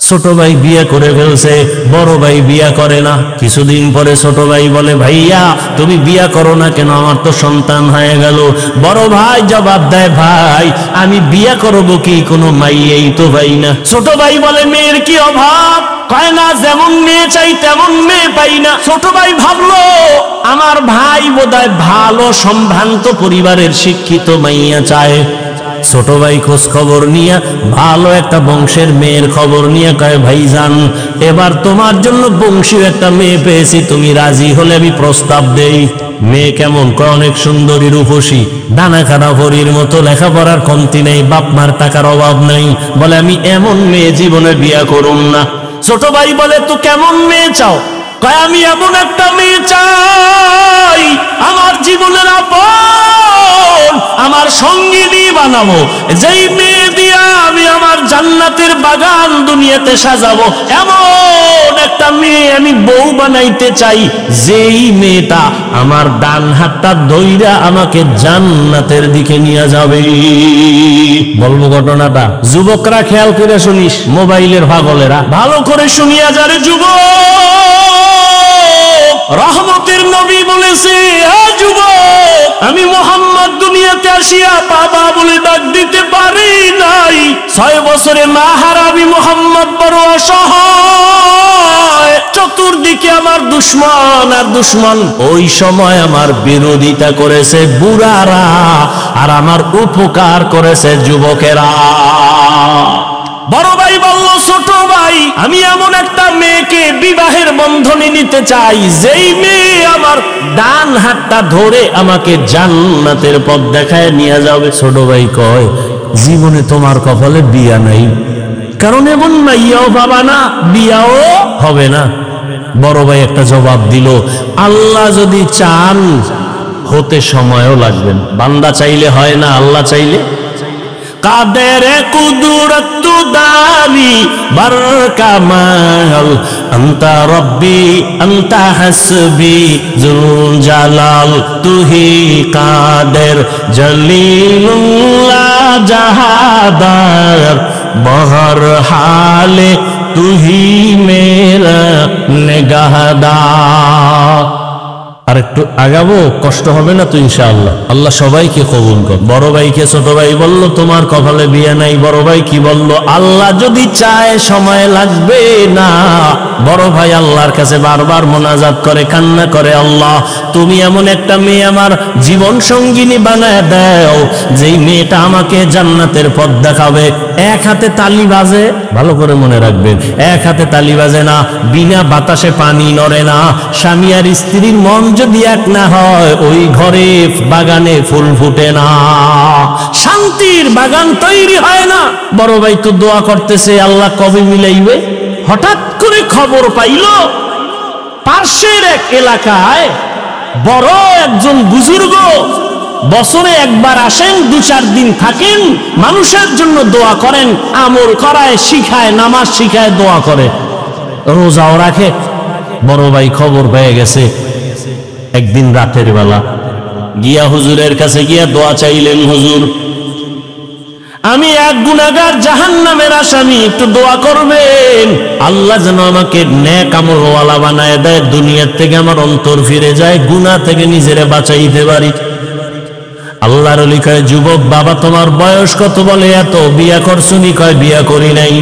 ছোট ভাই বিয়ে করে ফেলছে, বড় ভাই বিয়ে করে না। কিছুদিন পরে ছোট ভাই বলে, ভাইয়া তুমি বিয়ে করো না কেন, আমার তো সন্তান হয়ে গেল। বড় ভাই জবাব দেয়, ভাই আমি বিয়ে করবো কি, কোনো মাইয়েই তো ভাই না। ছোট ভাই বলে, মেয়ের কি অভাব? কয় না, যেমন মেয়ে চাই তেমন মেয়ে পাই না। ছোট ভাই ভাবলো আমার ভাই বোধহয় ভালো সম্ভ্রান্ত পরিবারের শিক্ষিত মাইয়া চায়। ছোট ভাই খোঁজ খবর নিয়ে ভালো একটা বংশের মেয়ের খবর নিয়ে কয়, ভাইজান এবার তোমার জন্য বংশীয় একটা মেয়ে পেয়েছি, তুমি রাজি হলে আমি প্রস্তাব দেই। মেয়ে কেমন? কয় অনেক সুন্দরী, রূপসী, দানা খানা ভরির মতো, লেখাপড়ার কমতি নেই, বাপ মার টাকার অভাব নাই। বলে আমি এমন মেয়ে জীবনে বিয়ে করুম না। ছোট ভাই বলে, তো কেমন মেয়ে চাও? কয় আমি এমন একটা মেয়ে চাই আমার জীবনের আপন, আমার সঙ্গিনী বানাবো, যেই মেয়ে দিয়া আমি আমার জান্নাতের বাগান দুনিয়াতে সাজাবো, এমন একটা মেয়ে আমি বউ বানাইতে চাই, যেই মেয়েটা আমার ডান হাতটা ধইরা আমাকে জান্নাতের দিকে নিয়ে যাবে। বলবো ঘটনাটা, যুবকরা খেয়াল করে শুনিস, মোবাইলের পাগলেরা ভালো করে শুনিয়া যারে যুবক, রহমতের নবী বলেছে, যুবক আমি মুহাম্মদ দুনিয়াতে আসিয়া বাবা বলে ডাক দিতে পারি নাই। 6 বছরে মা হারা আমি মুহাম্মদ বড় অসহায়, চতুর্দিকে আমার দুশ্মন আর দুশ্মন। ওই সময় আমার বিরোধিতা করেছে বুড়ারা, আর আমার উপকার করেছে যুবকেরা। বড় ভাই বলল, ছোট ভাই আমি এমন একটা মেয়েকে বিবাহের বন্ধনে নিতে চাই, যেই মেয়ে আমার ডান হাতটা ধরে আমাকে জান্নাতের পথ দেখায় নিয়ে যাবে। ছোট ভাই কয়, জীবনে তোমার কপালে বিয়া নাই, কারণ এমন মাইয়াও পাবা না, বিয়াও হবে না। বড় ভাই একটা জবাব দিল, আল্লাহ যদি চান হতে সময়ও লাগবে, বান্দা চাইলে হয় না, আল্লাহ চাইলে। কাদের কুদরত দানি বার কামাল, আনতা রব্বি আনতা হাসবি জুল জালাল, তুহি কাদের জলিলুল্লাহ জাহাদার, বহর হালে তুহি মেরা নিগাহদার। আর একটু আগাবো, কষ্ট হবে না তো ইনশাআল্লাহ। আল্লাহ সবাইকে কবুল কর। বড় ভাইকে ছোট ভাই বলল, তোমার কপালে বিয়ে নাই। বড় ভাই কি বলল, আল্লাহ যদি চায় সময় লাগবে না। বড় ভাই আল্লাহর কাছে বারবার মোনাজাত করে, কান্না করে, আল্লাহ তুমি এমন একটা মেয়ে আমার জীবন সঙ্গিনী বানায় দাও, যেই মেয়েটা আমাকে জান্নাতের পথ দেখাবে। এক হাতে তালি বাজে, ভালো করে মনে রাখবেন, এক হাতে তালি বাজে না, বিনা বাতাসে পানি নড়ে না। স্বামী আর স্ত্রীর মন যদি এক না হয়, ওই ঘরে বাগানে ফুল ফুটে না, শান্তির বাগান তৈরি হয় না। বড় ভাই তো দোয়া করতেছে, আল্লাহ কবে মিলাইবে। হঠাৎ করে খবর পাইল, পার্শ্বের এক এলাকায় বড় একজন বুজুর্গ বছরে একবার আসেন, 2-4 দিন থাকেন, মানুষের জন্য দোয়া করেন, আমল করায়, শিখায়, নামাজ শিখায়, দোয়া করে, রোজাও রাখে। বড় ভাই খবর পেয়ে গেছে, একদিন রাতের বেলা গিয়া হুজুরের কাছে গিয়া দোয়া চাইলেন, হুজুর আমি এক গুনাহগার, জাহান্নামের আসামি, একটু দোয়া করবেন, আল্লাহ যেন আমাকে নেক আমলওয়ালা বানায় দেয়, দুনিয়ার থেকে আমার অন্তর ফিরে যায়, গুনাহ থেকে নিজেরে বাঁচাইতে পারি। আল্লাহর ওলি কয়, যুবক বাবা তোমার বয়স কত? বলে এত। বিয়া করছুনি? কয় বিয়া করি নাই।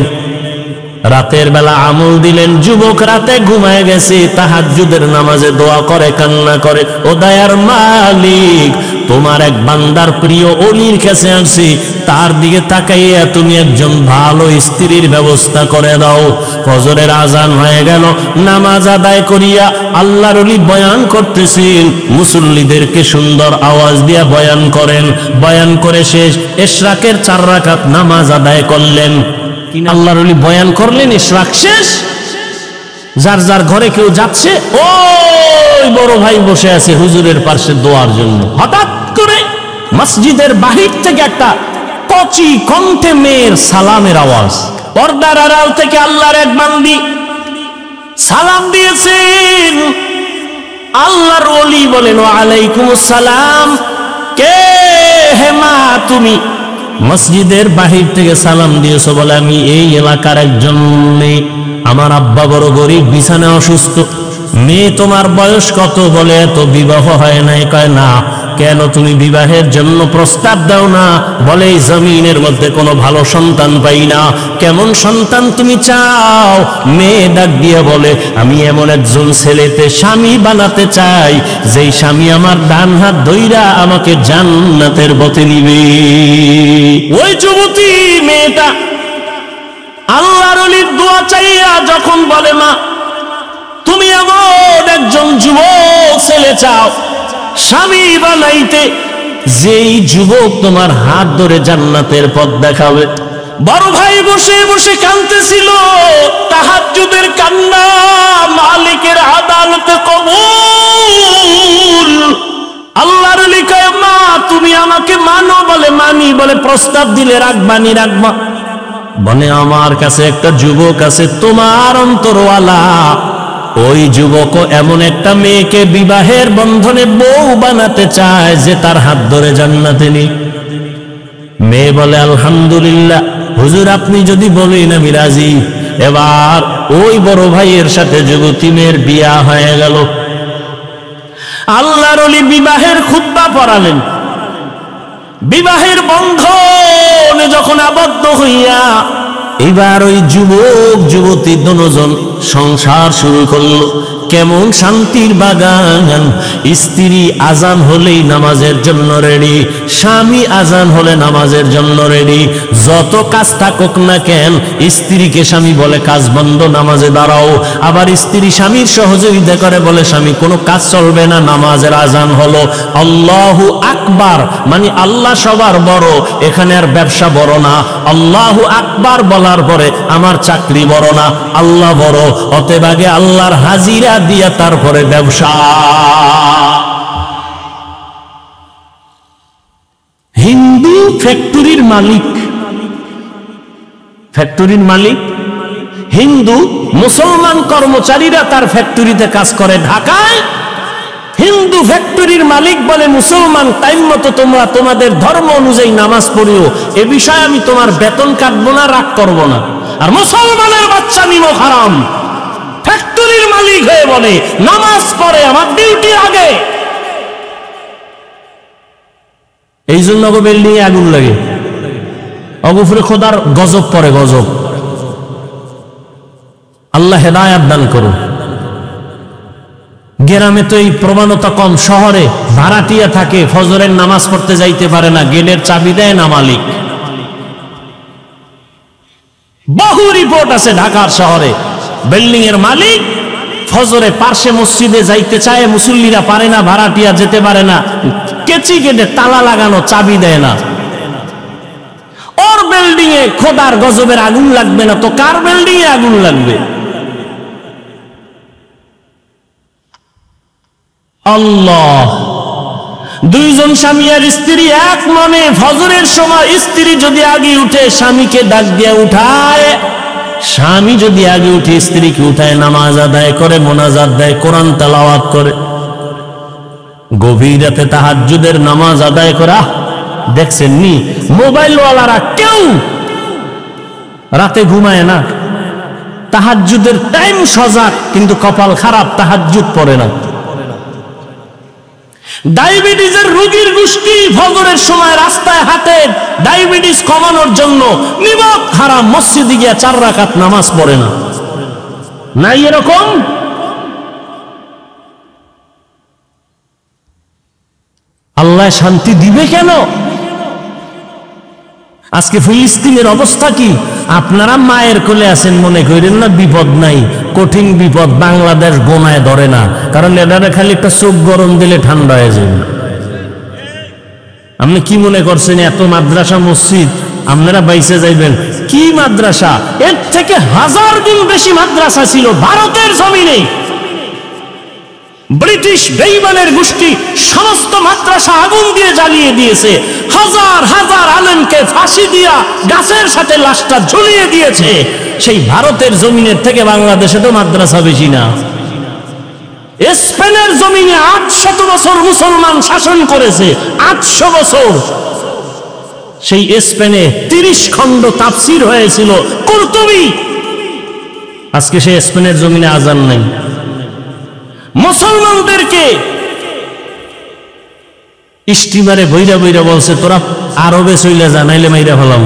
রাতের বেলা আমল দিলেন, যুবক রাতে ঘুমায় গেছে, তাহাজ্জুদের নামাজে দোয়া করে, কান্না করে, ও দয়ার মালিক তোমার এক বান্দার প্রিয় অলির কাছে আসছি, তার দিকে তাকাইয়া তুমি একজন ভালো স্ত্রীর ব্যবস্থা করে দাও। ফজরের আজান হয়ে গেল, নামাজ আদায় করিয়া আল্লাহর ওলি বয়ান করতেছেন, মুসল্লিদেরকে সুন্দর আওয়াজ দিয়া বয়ান করেন, বয়ান করে শেষ ইশরাকের 4 রাকাত নামাজ আদায় করলেন। আল্লাহর ওলি বয়ান করলেন, ইশরাক শেষ, যার যার ঘরে কেউ যাচ্ছে, ওই বড় ভাই বসে আছে হুজুরের পাশে দোয়ার জন্য। হঠাৎ করে মসজিদের বাহির থেকে একটা কচি কণ্ঠে মেয়ের সালামের আওয়াজ। পর্দার আড়াল থেকে আল্লাহর এক বান্দি সালাম দিয়েছেন। আল্লাহর ওলি বলেন, ওয়া আলাইকুমুস সালাম। কে হে মা তুমি? মসজিদের বাহির থেকে সালাম দিয়েছো বলে আমি এই এলাকার একজন মেয়ে, আমার আব্বা বড় গরিব, বিছানায় অসুস্থ। মেয়ে তোমার বয়স কত? বলে এত, বিবাহ হয় নাই। কয় না, কেন তুমি বিবাহের জন্য প্রস্তাব দাও না? বলে এই জমিনের মধ্যে কোনো ভালো সন্তান পাই না, কেমন সন্তান তুমি চাও? মেয়ে ডাক দিয়ে বলে আমি এমন একজন ছেলেতে স্বামী বানাতে চাই, যেই স্বামী আমার ডান হাত ধইরা আমাকে জান্নাতের পথে নিবে। ওই যুবতী মেয়েটা আল্লাহর ওলির দোয়া চাইয়া যখন বলে মা তুমি এমন একজন যুবক ছেলে চাও স্বামী বানাইতে, যেই যুবক তোমার হাত ধরে জান্নাতের পথ দেখাবে। বড় ভাই বসে বসে কাঁদতেছিল, তাহাজ্জুদের কান্না, মালিকের আদালতে কবুল। আল্লাহর ওলি কয় মা তুমি আমাকে মানো? বলে মানি। বলে প্রস্তাব দিলে রাখবানি? রাখবা। বলে আমার কাছে একটা যুবক আছে তোমার অন্তরওয়ালা, ওই যুবকও এমন একটা মেয়েকে বিবাহের বন্ধনে বউ বানাতে চায় যে তার হাত ধরে জান্নাতে নিক। মেয়ে বলে আলহামদুলিল্লাহ হুজুর, আপনি যদি বলেন আমি রাজি। এবার ওই বড় ভাইয়ের সাথে যুবতী মেয়ের বিয়া হয়ে গেল। আল্লাহর ওলি বিবাহের খুতবা পড়ালেন। বিবাহের বন্ধনে যখন আবদ্ধ হইয়া এবার ওই যুবক যুবতী দুজন সংসার শুরু করলো। কেমন শান্তির বাগান! স্ত্রী আজান হলেই নামাজের জন্য রেডি, স্বামী আজান হলে নামাজের জন্য রেডি। যত কাজ থাকুক না কেন, স্ত্রীকে স্বামী বলে কাজ বন্ধ, নামাজে দাঁড়াও। আবার স্ত্রী স্বামীর সহযোগিতা করে, বলে স্বামী কোনো কাজ চলবে না, নামাজের আজান হলো। আল্লাহু আকবার মানে আল্লাহ সবার বড়, এখানে আর ব্যবসা বড় না। আল্লাহু আকবার বলার পরে আমার চাকরি বড় না, আল্লাহ বড়। অতএব আগে আল্লাহর হাজিরা দিয়া তারপরে ব্যবসা। হিন্দু ফ্যাক্টরির মালিক, ফ্যাক্টরির মালিক হিন্দু, মুসলমান কর্মচারীরা তার ফ্যাক্টরিতে কাজ করে ঢাকায়। হিন্দু ফ্যাক্টরির মালিক বলে মুসলমান টাইম মতো তোমরা তোমাদের ধর্ম অনুযায়ী নামাজ পড়িও, এ বিষয়ে আমি তোমার বেতন কাটবো না, রাগ করবো না। আর মুসলমানের বাচ্চা নিমো হারাম, ফ্যাক্টরির মালিক হয়ে বলে নামাজ পড়ে আমার ডিউটি আগে। এই জন্য বিল্ডিং এ আগুন লাগে, অগফরে খোদার গজব পড়ে, গজব। আল্লাহ হেদায়াত দান করুন। গ্রামে তো এই প্রবণতা কম, শহরে ভাড়াটিয়া থাকে, ফজরের নামাজ পড়তে যাইতে পারে না, গেটের চাবি দেয় না মালিক। বহু রিপোর্ট আছে ঢাকার শহরে, বিল্ডিং এর মালিক ফজরে পার্শ্বে মসজিদে যাইতে চায়, মুসল্লিরা পারে না, ভাড়াটিয়া যেতে পারে না, কেচি গেটে তালা লাগানো, চাবি দেয় না। ওর বিল্ডিং এ খোদার গজবের আগুন লাগবে না তো কার বিল্ডিং এ আগুন লাগবে? আল্লাহ। দুইজন স্বামী আর স্ত্রী এক মনে ফজরের সময় স্ত্রী যদি আগে উঠে স্বামীকে ডাক দিয়ে উঠায়, স্বামী যদি আগে উঠে স্ত্রীকে উঠায়, নামাজ আদায় করে, মোনাজাত দেয়, কোরআন তেলাওয়াত করে, গভীর রাতে তাহাজ্জুদের নামাজ আদায় করা। দেখছেন নি মোবাইলওয়ালারা কেউ রাতে ঘুমায় না, তাহাজ্জুদের টাইম সজাগ, কিন্তু কপাল খারাপ, তাহাজ্জুদ পড়ে না। ডায়াবেটিসের রোগীর গোষ্ঠী ফজরের সময় রাস্তায় হাঁটে ডায়াবেটিস কমানোর জন্য, নিমক হারাম, মসজিদে গিয়া 4 রাকাত নামাজ পড়ে না। নাই এরকম? আল্লাহ শান্তি দিবে কেন? আজকে ফিলিস্তিনের অবস্থা কি? আপনারা মায়ের কোলে আছেন, মনে করেন না বিপদ নাই, কঠিন বিপদ। বাংলাদেশ গোনায় ধরে না, কারণ এটারে খালি একটা চোখ গরম দিলে ঠান্ডা হয়ে যাবে। আপনি কি মনে করছেন এত মাদ্রাসা মসজিদ আপনারা বাইসে যাইবেন? কি মাদ্রাসা? এর থেকে 1000 গুণ বেশি মাদ্রাসা ছিল ভারতের জমিনে। ব্রিটিশ বেঈমানের গোষ্ঠী সমস্ত মাদ্রাসা আগুন দিয়ে জ্বালিয়ে দিয়েছে, হাজার হাজার আলেমকে ফাঁসি দিয়া গাছের সাথে লাশটা ঝুলিয়ে দিয়েছে। সেই ভারতের জমিনের থেকে বাংলাদেশে তো মাদ্রাসা বেশি না। স্পেনের জমিনে 800 বছর মুসলমান শাসন করেছে, 800 বছর। সেই স্পেনে 30 খণ্ড তাফসীর হয়েছিল কুরতুবী। আজকে সেই স্পেনের জমিনে আজান নাই। মুসলমানদেরকে স্টিমারে বইরা বইরা বলছে তোরা আরবে চইলা যা, নাইলে মাইরা ফেলাম।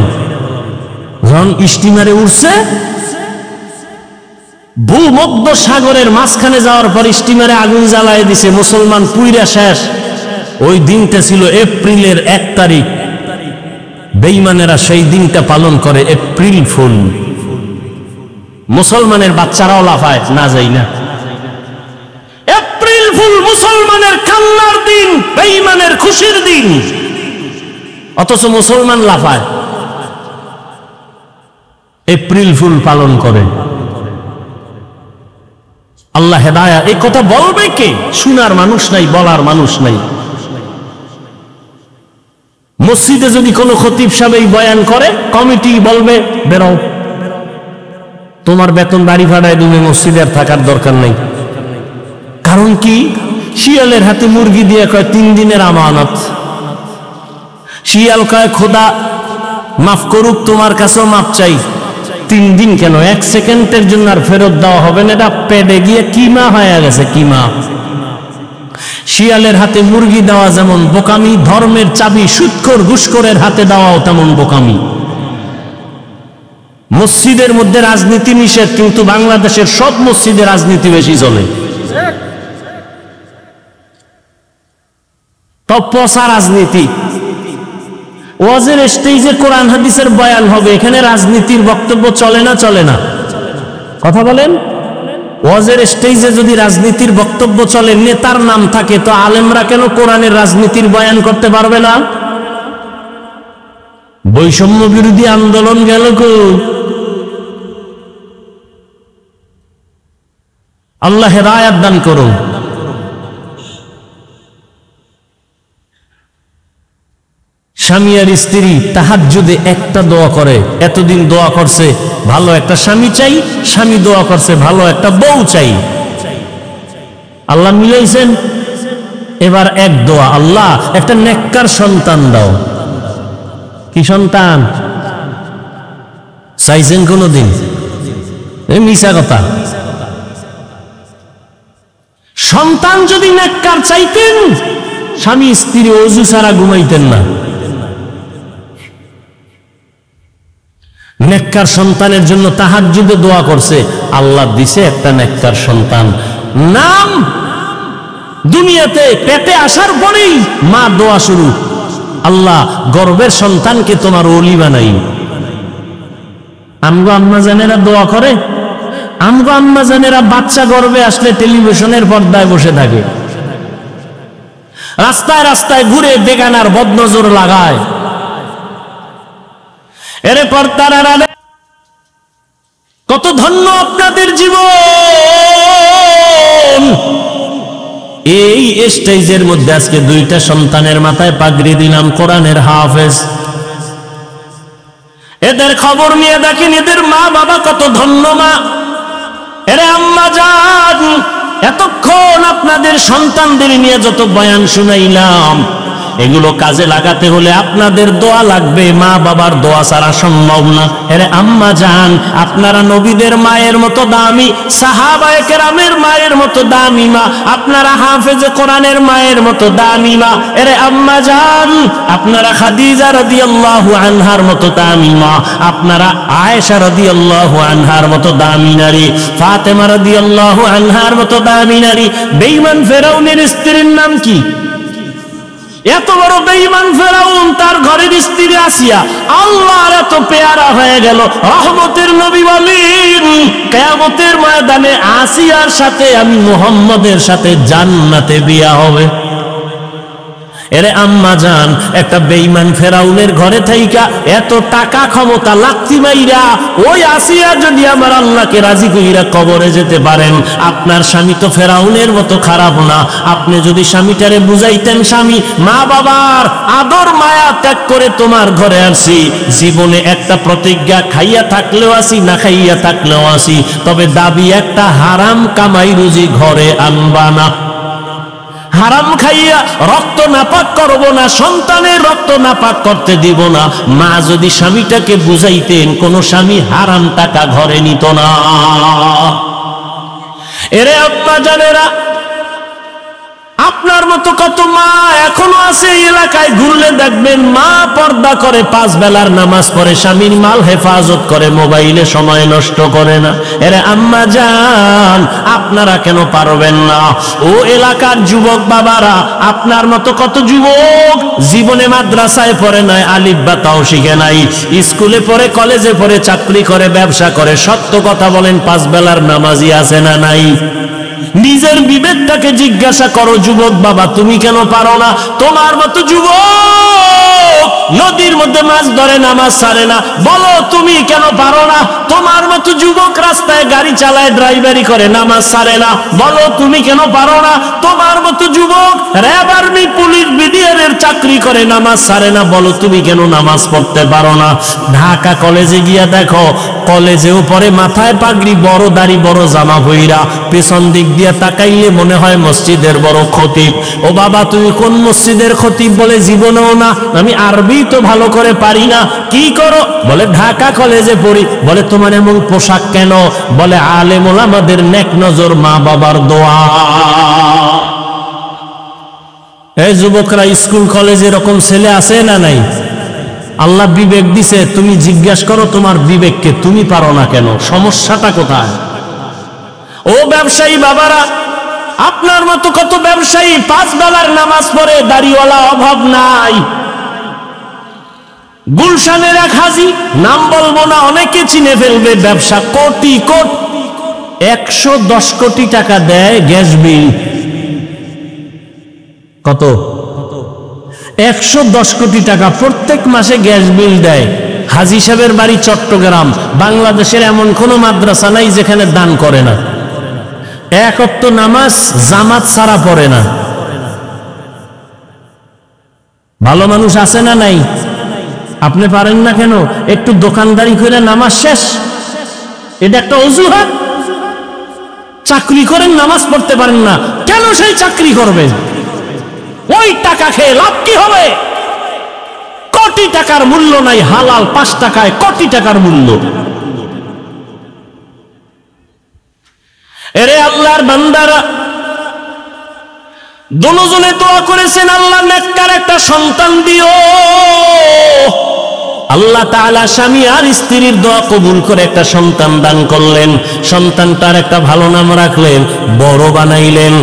যখন স্টিমারে উঠছে, ভূমধ্য সাগরের মাঝখানে যাওয়ার পর স্টিমারে আগুন জ্বালায় দিছে, মুসলমান পুইরা শেষ। ওই দিনটা ছিল এপ্রিলের 1 তারিখ। বেঈমানেরা সেই দিনটা পালন করে এপ্রিল ফুল। মুসলমানের বাচ্চারাও লাফায়, না যাই না। এপ্রিল ফুল মুসলমানের কান্নার দিন, বেঈমানের খুশির দিন, অথচ মুসলমান লাফায়, এপ্রিল ফুল পালন করে। আল্লাহ হেদায়াত। এই কথা বলবে কে? শোনার মানুষ নাই, বলার মানুষ নাই। মসজিদে যদি কোনো খতিব সাহেব বয়ান করে, কমিটি বলবে বেরো, তোমার বেতন বাড়ি ভাড়ায় তুমি মসজিদে আর থাকার দরকার নেই। কারণ কি? শিয়ালের হাতে মুরগি দিয়ে কয় 3 দিনের আমানত। শিয়াল কয় খোদা মাফ করুক, তোমার কাছেও মাফ চাই। 3 দিন কেন, 1 সেকেন্ডের জন্য আর ফেরত দেওয়া হবে না, এটা পেটে গিয়ে কিমা হয়ে গেছে, কিমা। শিয়ালের হাতে মুরগি দেওয়া যেমন বোকামি, ধর্মের চাবি সুদখোর ঘুষখোরের হাতে দেওয়াও তেমন বোকামি। মসজিদের মধ্যে রাজনীতি নিষেধ, কিন্তু বাংলাদেশের সব মসজিদে রাজনীতি বেশি চলে। পচা রাজনীতি। ওয়াজের স্টেজে কোরআন হাদিসের বয়ান হবে, এখানে রাজনীতির বক্তব্য চলে না? চলে না? কথা বলেন। ওয়াজের স্টেজে যদি রাজনীতির বক্তব্য চলে, নেতার নাম থাকে, তো আলেমরা কেন কোরআনের রাজনীতির বয়ান করতে পারবে না? বৈষম্য বিরোধী আন্দোলন গেল কই? আল্লাহ হেদায়াত দান করুন। স্বামী আর স্ত্রী তাহাজ্জুদে একটা দোয়া করে, এতদিন দোয়া করছে ভালো একটা স্বামী চাই, স্বামী দোয়া করছে ভালো একটা বউ চাই। আল্লাহ মিলাইছেন। এবার এক দোয়া, আল্লাহ একটা নেককার সন্তান দাও। কি সন্তান চাইছেন কোনদিন? এই মিছা কথা। সন্তান যদি নেককার চাইতেন, স্বামী স্ত্রী ওযু ছাড়া ঘুমাইতেন না। নেককার সন্তানের জন্য তাহাজ্জুদে দোয়া করছে, আল্লাহ দিছে একটা নেককার সন্তান। নাম দুনিয়াতে পেটে আসার পরেই মা দোয়া শুরু, আল্লাহ গর্ভের সন্তানকে তোমার ওলি বানাই। আমগো আম্মা জানেরা দোয়া করে। আমগো আম্মা জানেরা বাচ্চা গর্ভে আসলে টেলিভিশনের পর্দায় বসে থাকে, রাস্তায় রাস্তায় ঘুরে বেগানার বদনজর লাগায়। এরে পর্দার কত ধন্য আপনাদের জীবন। এই স্টেজের মধ্যে আজকে 2টা সন্তানের মাথায় পাগড়ি দিলাম, কোরআনের হাফেজ। এদের খবর নিয়ে দেখেন, এদের মা বাবা কত ধন্য মা। এরে আম্মা জান, এতক্ষণ আপনাদের সন্তানদের নিয়ে যত বয়ান শুনাইলাম, এগুলো কাজে লাগাতে হলে আপনাদের দোয়া লাগবে, মা বাবার দোয়া ছাড়া সম্ভব না। আরে আম্মা জান, আপনারা নবীদের মায়ের মতো দামি, সাহাবায়ে কেরামের মায়ের মতো দামি মা, আপনারা হাফেজে কোরআনের মায়ের মতো দামি মা। আরে আম্মা জান, আপনারা খাদিজা রাদিয়াল্লাহু আনহার মতো দামি মা, আপনারা আয়েশা রাদিয়াল্লাহু আনহার মতো দামি নারী, ফাতেমা রাদিয়াল্লাহু আনহার মতো দামি নারী। বেঈমান ফেরাউনের স্ত্রীর নাম কি? এত বড় বেঈমান ফেরাউন, তার ঘরের স্ত্রী আসিয়া আল্লাহর এত পেয়ারা হয়ে গেল। রহমতের নবী বলেন, কিয়ামতের ময়দানে আসিয়ার সাথে আমি মুহাম্মদের সাথে জান্নাতে বিয়া হবে। এরে আম্মা জান, একটা বেঈমান ফেরাউনের ঘরে থাইকা এত টাকা ক্ষমতা লাত্তি মাইরা ওই আসিয়া যদি আমার আল্লাহকে রাজি কইরা কবরে যেতে পারেন, আপনার স্বামী তো ফেরাউনের মতো খারাপ না। আপনি যদি স্বামীটারে বুঝাইতেন, স্বামী মা বাবার আদর মায়া ত্যাগ করে তোমার ঘরে আসি, জীবনে একটা প্রতিজ্ঞা, খাইয়া থাকলেও আসি না খাইয়া থাকলেও আসি, তবে দাবি একটা, হারাম কামাই রুজি ঘরে আনবা না। হারাম খাইয়া রক্ত নাপাক করব না, সন্তানের রক্ত নাপাক করতে দিব না। মা যদি স্বামীটাকে বুঝাইতেন, কোন স্বামী হারাম টাকা ঘরে নিত না। এরে আব্বা জানেরা, আপনার মতো কত মা এখনো আছে এই এলাকায়, ঘুরলে দেখবেন মা পর্দা করে, 5 বেলার নামাজ পড়ে, স্বামীর মাল হেফাজত করে, মোবাইলে সময় নষ্ট করে না। এরে আম্মা জান, আপনারা কেন পারবেন না? ও এলাকার যুবক বাবারা, আপনার মতো কত যুবক জীবনে মাদ্রাসায় পড়ে নাই, আলিফ বা তাও শিখে নাই, স্কুলে পড়ে, কলেজে পড়ে, চাকরি করে, ব্যবসা করে। সত্য কথা বলেন, 5 বেলার নামাজি আছে না নাই? নিজের বিবেকটাকে জিজ্ঞাসা করো যুবক বাবা, তুমি কেন পারো না? তোমার মতো যুবক নদীর মধ্যে মাছ ধরে, নামাজ ছাড়ে না, বলো তুমি কেন পারো না? তোমার মতো যুবক রাস্তায় গাড়ি চালায়, ড্রাইভারি করে, নামাজ ছাড়ে না, বলো তুমি কেন পারো না? তোমার মতো যুবক র্যাব, আর্মি, পুলিশ, বিডিআর এর চাকরি করে, নামাজ ছাড়ে না, বলো তুমি কেন নামাজ পড়তে পারো না? ঢাকা কলেজে গিয়া দেখো, কলেজেও পরে মাথায় পাগড়ি, বড় দাড়ি, বড় জামা ভইরা, পেছন দিক দিয়া তাকাইলে মনে হয় মসজিদের বড় খতিব। ও বাবা, তুমি কোন মসজিদের খতিব? বলে জীবনেও না, আমি আরবি তো ভালো করে পারি না। কি করো? বলে ঢাকা কলেজে পড়ি। বলে তোমার এমন পোশাক কেন? বলে আলেম ওলামাদের নেক নজর, মা বাবার দোয়া। এই যুবকরা, স্কুল কলেজে এরকম ছেলে আছে না নাই? আল্লাহ বিবেক দিছে, তুমি জিজ্ঞাসা করো তোমার বিবেককে, তুমি পারো না কেন? সমস্যাটা কোথায়? ও ব্যবসায়ী বাবারা, আপনার মতো কত ব্যবসায়ী 5 বেলার নামাজ পড়ে, দাড়িওয়ালা অভাব নাই। গুলশানের এক হাজি, নাম বলবো না, অনেকে চিনে ফেলবে, ব্যবসা কোটি কোটি, 110 কোটি টাকা দেয় গ্যাস বিল। কত? 110 কোটি টাকা প্রত্যেক মাসে গ্যাস বিল দেয়। হাজি সাহেবের বাড়ি চট্টগ্রাম। বাংলাদেশের এমন কোন মাদ্রাসা নাই যেখানে দান করে না। 1 ওয়াক্ত নামাজ জামাত ছাড়া পড়ে না। ভালো মানুষ আছে না নাই? আপনি পারেন না কেন? একটু দোকানদারি করে নামাজ শেষ, এটা একটা অজুহাত। চাকরি করেন, নামাজ পড়তে পারেন না, কেন সেই চাকরি করবেন? ওই টাকা খেয়ে লাভ কি হবে? কোটি টাকার মূল্য নাই, হালাল 5 টাকায় কোটি টাকার মূল্য। এরে আল্লাহর বান্দারা, দুজনে দোয়া করেছেন, আল্লাহ নেককার একটা সন্তান দিও। আল্লাহ তাআলা স্বামী আর স্ত্রীর দোয়া কবুল করে একটা সন্তান দান করলেন। সন্তানটার একটা ভালো নাম রাখলেন, বড় বানাইলেন,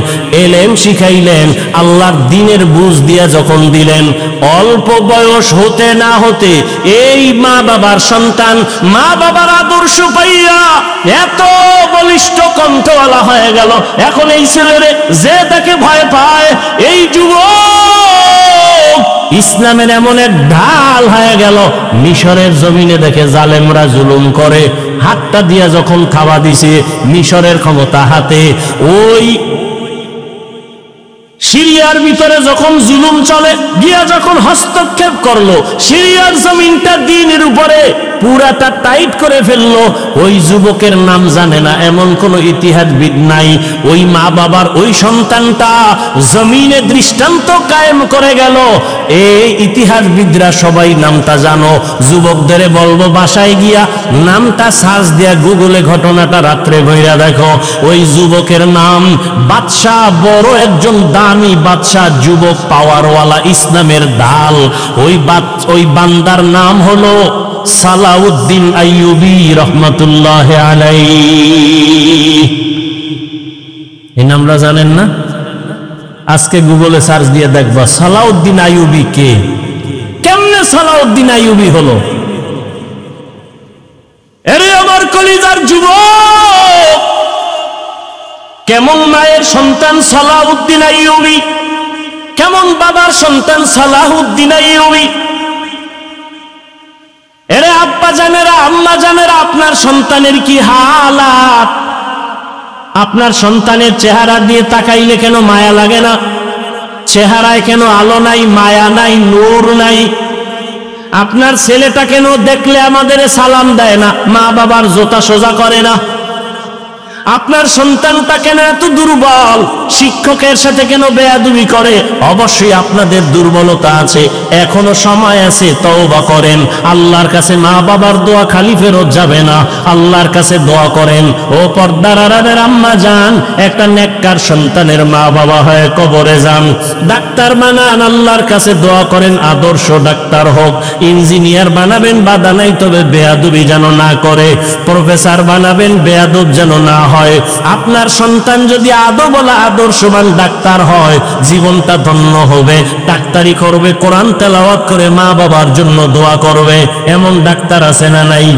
এলেম শিখাইলেন, আল্লাহর দ্বীনের বুঝ দিয়া যখন দিলেন, অল্প বয়স হতে না হতে এই মা বাবার সন্তান, মা বাবার আদর্শ পাইয়া এত বলিষ্ঠ কণ্ঠওয়ালা হয়ে গেল। এখন এই ছেলেরে যে তাকে ভয় পায়, এই যুবক ইসলামের এমন এক ঢাল হয়ে গেল। মিশরের জমিনে দেখে জালেমরা জুলুম করে, হাতটা দিয়া যখন খাওয়া দিছে, মিশরের ক্ষমতা হাতে, ওই সিরিয়ার ভিতরে যখন জুলুম চলে, গিয়া যখন হস্তক্ষেপ করলো, সিরিয়ার জমিনটা দ্বীনের উপরে পুরাটা টাইট করে ফেললো। ওই যুবকের নাম জানে না এমন কোন ইতিহাসবিদ নাই। ওই মা বাবার ওই সন্তানটা জমিনে দৃষ্টান্ত কায়েম করে গেল। এই ইতিহাসবিদরা সবাই নামটা জানো। যুবকদের বলবো বাসায় গিয়া নামটা সার্চ দিয়া গুগলে ঘটনাটা রাত্রে বইরা দেখো। ওই যুবকের নাম বাদশাহ, বড় একজন দামি বাদশাহ, যুবক, পাওয়ারওয়ালা, ইসলামের ঢাল। ওই বান্দার নাম হলো সালাউদ্দিন আইয়ুবী রহমাতুল্লাহ আলাইহি। এই নামটা জানেন না? আজকে গুগলে সার্চ দিয়ে দেখবা সালাউদ্দিন আইয়ুবী কে, কেমনে সালাউদ্দিন আইয়ুবী হলো। এরে আমার কলিজার যুবক, কেমন মায়ের সন্তান সালাউদ্দিন আইয়ুবী, কেমন বাবার সন্তান সালাউদ্দিন আইয়ুবী। এরে আব্বা জানেরা, আম্মা জানেরা, আপনার সন্তানের কি হালাত? আপনার সন্তানের চেহারা দিয়ে তাকাইলে কেন মায়া লাগে না? চেহারায় কেন আলো নাই, মায়া নাই, নূর নাই? আপনার ছেলেটা কেন দেখলে আমাদের সালাম দেয় না, মা বাবার জোতা সোজা করে না? আপনার সন্তানটা কেন এত দুর্বল, শিক্ষকের সাথে কেন বেয়াদবি করে? অবশ্যই আপনাদের দুর্বলতা আছে, এখনো সময় আছে, তওবা করেন। আল্লাহর কাছে মা বাবার দোয়া খালি ফেরত যাবে না, আল্লাহর কাছে দোয়া করেন। ও পর্দার আড়ালের আম্মা যান, একটা নেককার সন্তানের মা বাবা হয়ে কবরে যান, ডাক্তার বানান, আল্লাহর কাছে দোয়া করেন আদর্শ ডাক্তার হোক। ইঞ্জিনিয়ার বানাবেন, বাধা নাই, তবে বেয়াদবি যেন না করে। প্রফেসর বানাবেন, বেয়াদব যেন না হয়। আপনার সন্তান যদি আদবওয়ালা আদর্শবান ডাক্তার হয়, জীবনটা ধন্য হবে। ডাক্তারি করবে, কোরআন তেলাওয়াত করে মা বাবার জন্য দোয়া করবে। এমন ডাক্তার আছে না নাই?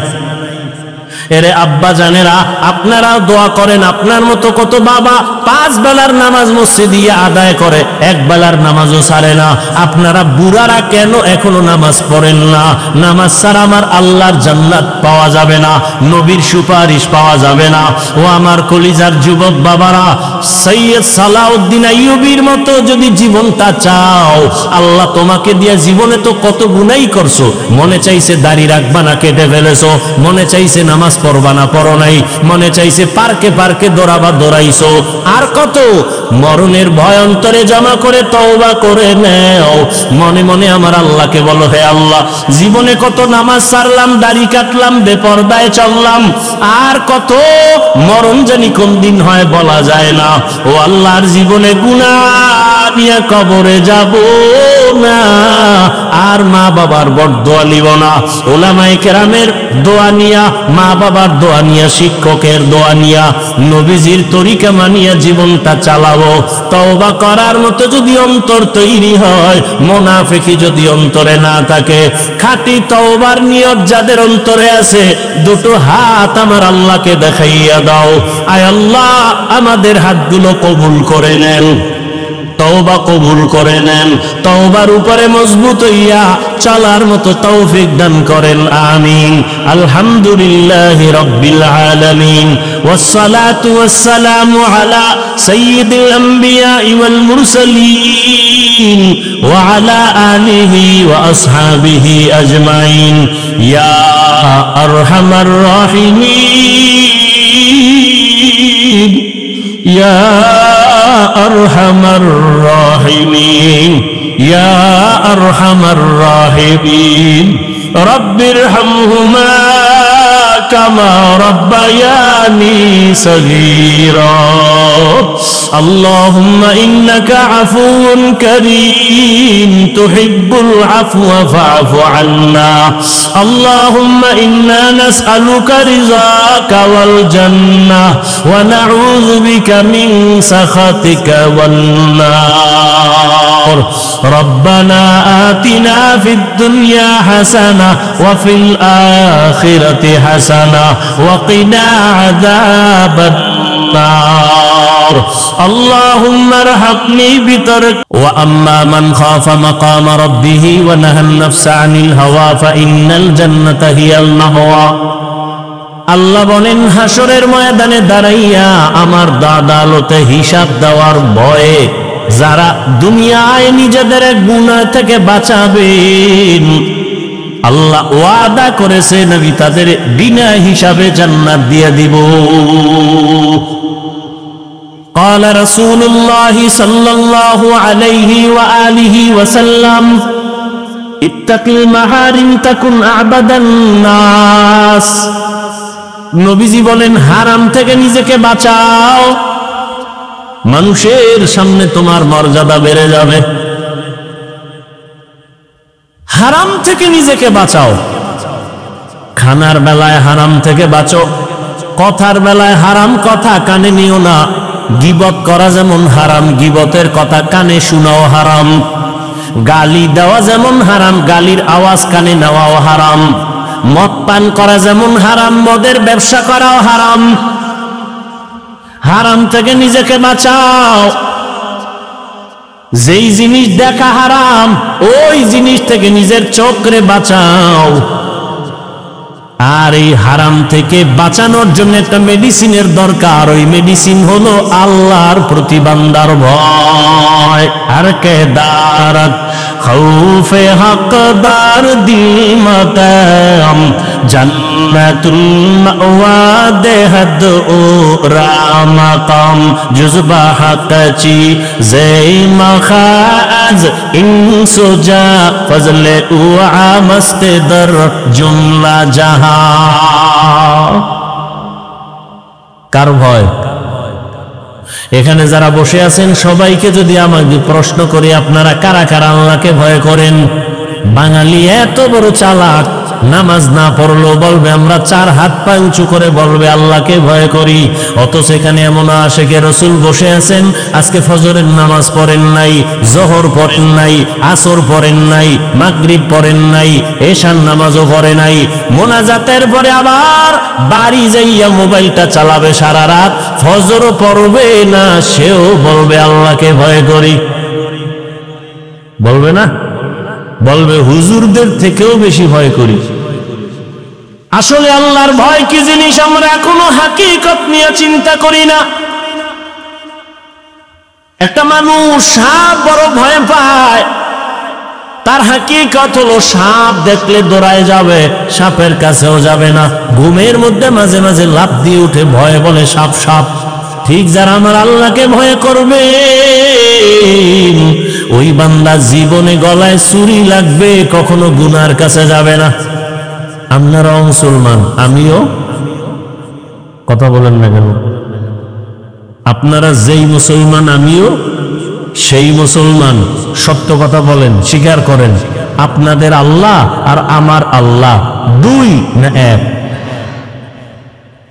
এরে আব্বা জানেরা, আপনারা দোয়া করেন। আপনার মতো কত বাবা 5 বেলার নামাজ মসজিদে আদায় করে, 1 বেলার নামাজও ছাড়ে না। আপনারা বুড়ারা কেন এখনো নামাজ পড়েন না? নামাজ ছাড়া আমার আল্লাহর জান্নাত পাওয়া যাবে না, নবীর সুপারিশ পাওয়া যাবে না। ও আমার কলিজার যুবক বাবারা, সৈয়দ সালাউদ্দিন আইয়ুবীর মতো যদি জীবনটা চাও, আল্লাহ তোমাকে দিয়ে জীবনে তো কত গুনাই করছো। মনে চাইছে দাড়ি রাখবা না, কেটে ফেলেছো। মনে চাইছে নামাজ পড়বা না, পড়ো নাই। মনে চাইছে পার্কে পার্কে দৌড়াবা, দৌড়াইছো। আর কত মরণের ভয় অন্তরে জমা করে তওবা করে নেও। মনে মনে আমার আল্লাহকে বলো, হে আল্লাহ, জীবনে কত নামাজ ছাড়লাম, দাড়ি কাটলাম, বেপরদায় চললাম, আর কত মরণ জানি কোন দিন হয় বলা যায় না। ও আল্লাহর জীবনে গুনাহ নিয়ে কবরে যাব না, আর মা বাবার বরদোয়া নিব না। ওলামায়ে কেরামের দোয়া নিয়া, মা বাবার দোয়া নিয়া, শিক্ষকের দোয়া নিয়া, নবীজির তরিকা মানিয়া জীবনটা চালাবো। তওবা করার মতো যদি অন্তর তৈরি হয়, মুনাফিকি যদি অন্তরে না থাকে, খাঁটি তওবার নিয়ত যাদের অন্তরে আছে, দুটো হাত আমার আল্লাহকে দেখাইয়া দাও। আয় আল্লাহ, আমাদের হাতগুলো কবুল করে নেন, তওবা কবুল করে নেন। তওবার উপরে মজবুত হইয়া চলার মতো তৌফিক দান করেন, আমিন। আলহামদুলিল্লাহি রাব্বিল আলামিন, ওয়াসসালাতু ওয়াসসালামু আলা সাইয়্যিদিল আমবিয়া ওয়াল মুরসালিন ওয়া আলা আলিহি ওয়া আসহাবিহি আজমাইন। ইয়া আরহামার রাহিমিন, ইয়া আরহামার রাহিমিন, ইয়া আরহামার রাহিমিন। রব্বিরহামহুমা কামা রাব্বায়ানি সগীরা। আল্লাহুম্মা ইন্নাকা আফুউন কারীম তুহিব্বুল আফওয়া ফা'ফু আন্না। আল্লাহুম্মা ইন্না নাসআলুকা রিযাকা ওয়াল জান্নাহ ওয়া নাউযু বিকা মিন সাখাতিকা ওয়ান নার। রব্বানা আতিনা ফিদ দুনিয়া হাসানাহ ওয়া ফিল আখিরাতি হাসানাহ ওয়া কিনা আযাবান নার। اللهم ارحمني بترك واما من خاف مقام ربه ونهى النفس عن الهوى فإن الجنة هي المأوى। আল্লাহ বলেন, হাসরের ময়দানে দাঁড়াইয়া আমার আদালতে হিসাব দেওয়ার ভয়ে যারা দুনিয়ায় নিজেদের গুনাহ থেকে বাঁচাবেন, আল্লাহ ওয়াদা করেছেন আমি তাদের বিনা হিসাবে জান্নাত দিয়ে দিব। قال رسول الله صلى الله عليه وآله وسلم اتق المحارم تكن أعبد الناس। নবীজি বলেন, হারাম থেকে নিজেকে বাঁচাও, মানুষের সামনে তোমার মর্যাদা বেড়ে যাবে। হারাম থেকে নিজেকে বাঁচাও। খানার বেলায় হারাম থেকে বাঁচো, কথার বেলায় হারাম কথা কানে নিও না। গীবত করা যেমন হারাম, গীবতের কথা কানে শোনাও হারাম। গালি দেওয়া যেমন হারাম, গালির আওয়াজ কানে নেওয়াও হারাম। মদ পান করা যেমন হারাম, মদের ব্যবসা করাও হারাম। হারাম থেকে নিজেকে বাঁচাও। যেই জিনিস দেখা হারাম, ওই জিনিস থেকে নিজের চোখরে বাঁচাও। আর এই হারাম থেকে বাঁচানোর জন্য একটা মেডিসিনের দরকার। ওই মেডিসিন হলো আল্লাহর প্রতি বান্দার ভয়। আর কে দারাত खौफे हकदार दिल मकाम जन्नतुल मअवा देहद ओ रामकाम जुज़बा हक़ची ज़ै मखाज़ इंसुजा फज़ले उआ मस्ते दर जुमला जहां। কার ভয়? এখানে যারা বসে আছেন সবাইকে যদি আমাকে প্রশ্ন করি, আপনারা কারা কারা আল্লাহকে ভয় করেন? বাঙালি এত বড় চালাক, নামাজ না পড়লেও বলবে আমরা 4 হাত পা উঁচু করে বলবে আল্লাহকে ভয় করি। অথচ এখানে এমন আশেকে রাসূল বসে আছেন, আজকে ফজরের নামাজ পড়েন নাই, জোহর পড়েন নাই, আসর পড়েন নাই, মাগরিব পড়েন নাই, এশার নামাজও পড়ে নাই। মোনাজাতের পরে আবার বাড়ি যাইয়া মোবাইলটা চালাবে সারা রাত, ফজরও পড়বে না, সেও বলবে আল্লাহকে ভয় করি। বলবে না? বলবে হুজুরদের থেকেও বেশি ভয় করি। আসলে আল্লাহর ভয় কি জিনিস আমরা এখনো হাকিকত নিয়ে চিন্তা করি না। একটা মানুষ সাপ বড় ভয় পায়, তার হাকিকত হলো সাপ দেখলে দৌড়ায় যাবে, সাপের কাছেও যাবে না। ঘুমের মধ্যে মাঝে মাঝে লাফ দিয়ে উঠে ভয় বলে সাপ সাপ। ঠিক যারা আমার আল্লাহকে ভয় করবে, ওই বান্দা জীবনে গলায় চুরি লাগবে, কখনো গুনার কাছে যাবে না। আপনারাও মুসলমান, আমিও। কথা বলেন না কেন? আপনারা যেই মুসলমান আমিও সেই মুসলমান। সত্য কথা বলেন, স্বীকার করেন আপনাদের আল্লাহ আর আমার আল্লাহ 2 না 1?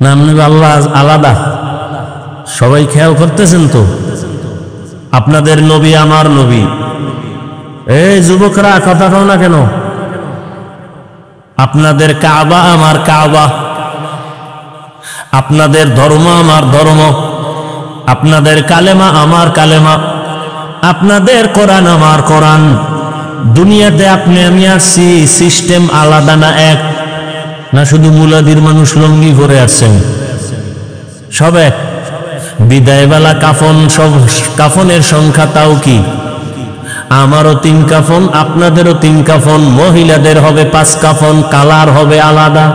না আপনাদের আল্লাহ আলাদা? সবাই খেয়াল করতেছেন তো? আপনাদের নবী আমার নবী। এই যুবকরা কথা কও না কেন? আপনাদের কাবা আমার কাবা, আপনাদের ধর্ম আমার ধর্ম, আপনাদের কালেমা আমার কালেমা, আপনাদের কোরআন আমার কোরআন। দুনিয়াতে আপনি আমি আসছি, সিস্টেম আলাদা না এক? না শুধু মুলাদির মানুষ লঙ্গি করে আসছেন? সব এক। বিদায়বেলা কাফন, সব কাফনের সংখ্যা তাও কি? আমারও 3 কাফন, আপনাদেরও 3 কাফন, মহিলাদের হবে 5 কাফন, কালার হবে আলাদা।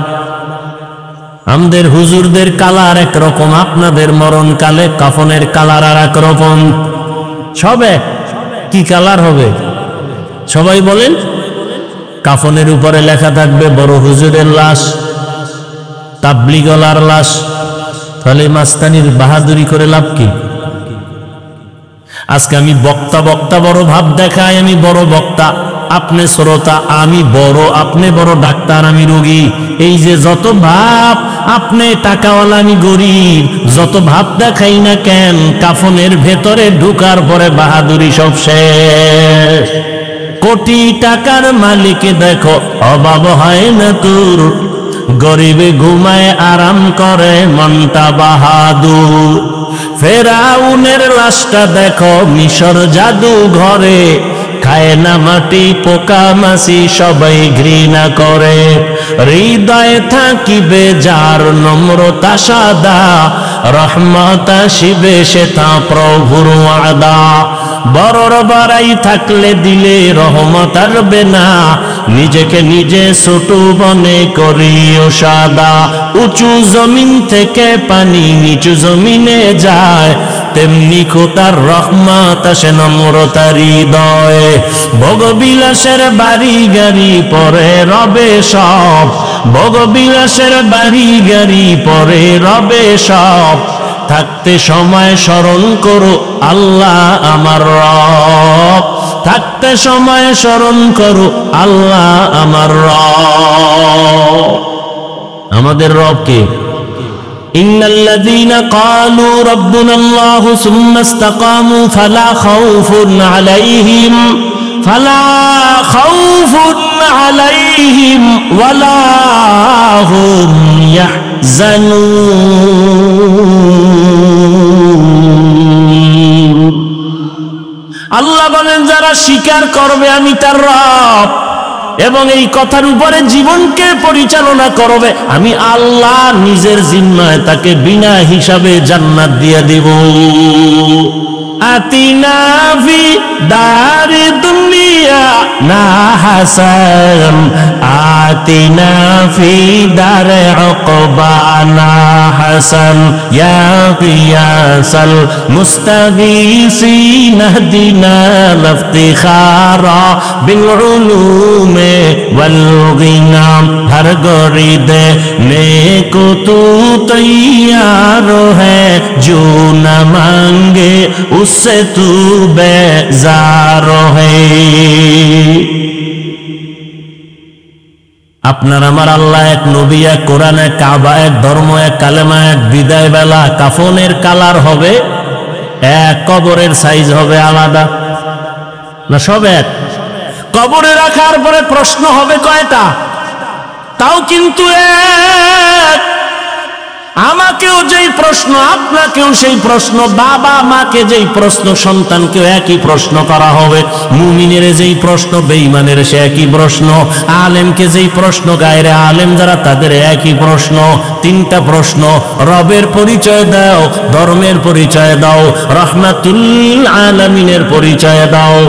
আমাদের হুজুরদের কালার একরকম, আপনাদের মরণকালে কাফনের কালার আর একরকম। সবে কি কালার হবে সবাই বলেন? কাফনের উপরে লেখা থাকবে বড় হুজুরের লাশ, তাবলিগলার লাশ। তাহলে মাস্তানির বাহাদুরি করে লাভ কি? আজকে আমি বক্তা বক্তা বড় ভাব দেখাই, আমি বড় বক্তা, আপনি শ্রোতা, আমি বড়, আপনি বড় ডাক্তার, আমি রোগী। এই যে যত ভাব, আপনি টাকাওয়ালা আমি গরিব, যত ভাব দেখাই না কেন, কাফনের ভেতরে ঢুকার পরে বাহাদুরি সব শেষ। কোটি টাকার মালিক দেখো অভাব হয় না তোর, গরিবে ঘুমায় আরাম করে মনটা বাহাদুর। ফেরাউনের লাশটা দেখো মিশর জাদু ঘরে, খায় না মাটি পোকা মাছি সবাই ঘৃণা করে। হৃদয়ে থাকিবে যার নম্রতা সাদা, রহমত আসিবে সেটা প্রভুর ওয়াদা। বড়র বাড়াই থাকলে দিলে রহমত আসবে না, নিজেকে নিজে ছোট মনে করিও সাদা। উঁচু জমিন থেকে পানি নিচু জমিনে যায়, তেমনি খোদার রহমত আসে নম্রতার হৃদয়ে। ভোগবিলাসের বাড়ি গাড়ি পরে রবে সব, ভোগবিলাসের বাড়ি গাড়ি পরে রবে সব। থাকতে সময় স্মরণ করো আল্লাহ আমার রব, থাকতে সময় স্মরণ করো আল্লাহ আমার রব। আমাদের রব কে? ইন্নাল্লাযীনা ক্বালু রাব্বুনাল্লাহু সুম্মা ইসতাকামু ফালা খাউফুন আলাইহিম ওয়ালা হুম ইয়াহজানুন। আল্লাহ বলেন যারা স্বীকার করবে আমি তার রব, এবং এই কথার উপরে জীবনকে পরিচালনা করবে, আমি আল্লাহ নিজের জিম্মায় তাকে বিনা হিসাবে জান্নাত দিয়ে দেব। আতিনা ফি দারি দুনিয়া না হাসান, আতিনা ফি দারে উকবা না হাসান, ইয়া কিয়াসাল মুস্তাগীসিন ইহদিনা লিফতিখারা বিল উলুমে ওয়াল গিনা, हर गरीद नेको तू तैयार है, जो न मांगे उससे तू बेजार है। আপনার আমার আল্লাহ এক, নবী এক, কোরআন এক, কাবা এক, ধর্ম এক, কালেমা এক, বিদায় বেলা কাফনের কালার হবে এক, কবরের সাইজ হবে আলাদা না? সব এক। কবরে রাখার পরে প্রশ্ন হবে কয়টা? তাও কিন্তু এক। আমাকেও যেই প্রশ্ন, আপনাকেও সেই প্রশ্ন, বাবা মাকে যেই প্রশ্ন, সন্তানকেও একই প্রশ্ন করা হবে। মুমিনের যেই প্রশ্ন, বেঈমানের সে একই প্রশ্ন। আলেমকে যেই প্রশ্ন, গায়রে আলেম যারা তাদের একই প্রশ্ন। তিনটা প্রশ্ন, রবের পরিচয় দাও, ধর্মের পরিচয় দাও, রাহমাতুল আলামিনের পরিচয় দাও।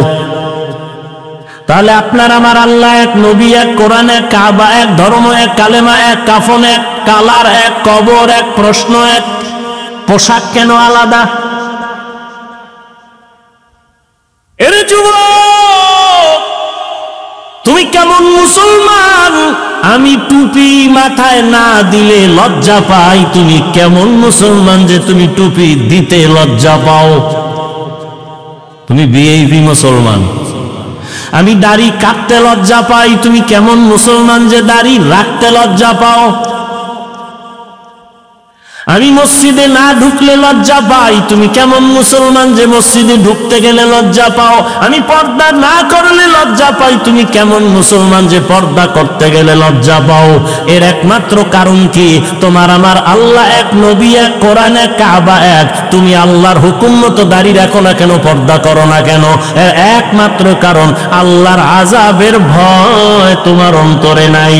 তাহলে আপনার আমার আল্লাহ এক, নবী এক, কোরআন এক, কাবা এক, ধর্ম এক, কালেমা এক, কাফন এক, কালার এক, কবর এক, প্রশ্ন এক, পোশাক কেন আলাদা? এরে যুবক, তুমি কেমন মুসলমান? আমি টুপি মাথায় না দিলে লজ্জা পাই। তুমি কেমন মুসলমান যে তুমি টুপি দিতে লজ্জা পাও? তুমি ভিআইপি মুসলমান। আমি দাড়ি কাটতে লজ্জা পাই। তুমি কেমন মুসলমান যে দাড়ি রাখতে লজ্জা পাও? আমি মসজিদে না ঢুকলে লজ্জা পাই। তুমি কেমন মুসলমান যে মসজিদে ঢুকতে গেলে লজ্জা পাও? আমি পর্দা না করলে লজ্জা পাই। তুমি কেমন মুসলমান যে পর্দা করতে গেলে লজ্জা পাও? এর একমাত্র কারণ কি? তোমার আমার আল্লাহ এক, নবী এক, কোরআন এক, কাবা এক। তুমি আল্লাহর হুকুম মতো দাড়ি রাখো না কেন, পর্দা করো না কেন? এর একমাত্র কারণ আল্লাহর আযাবের ভয় তোমার অন্তরে নাই।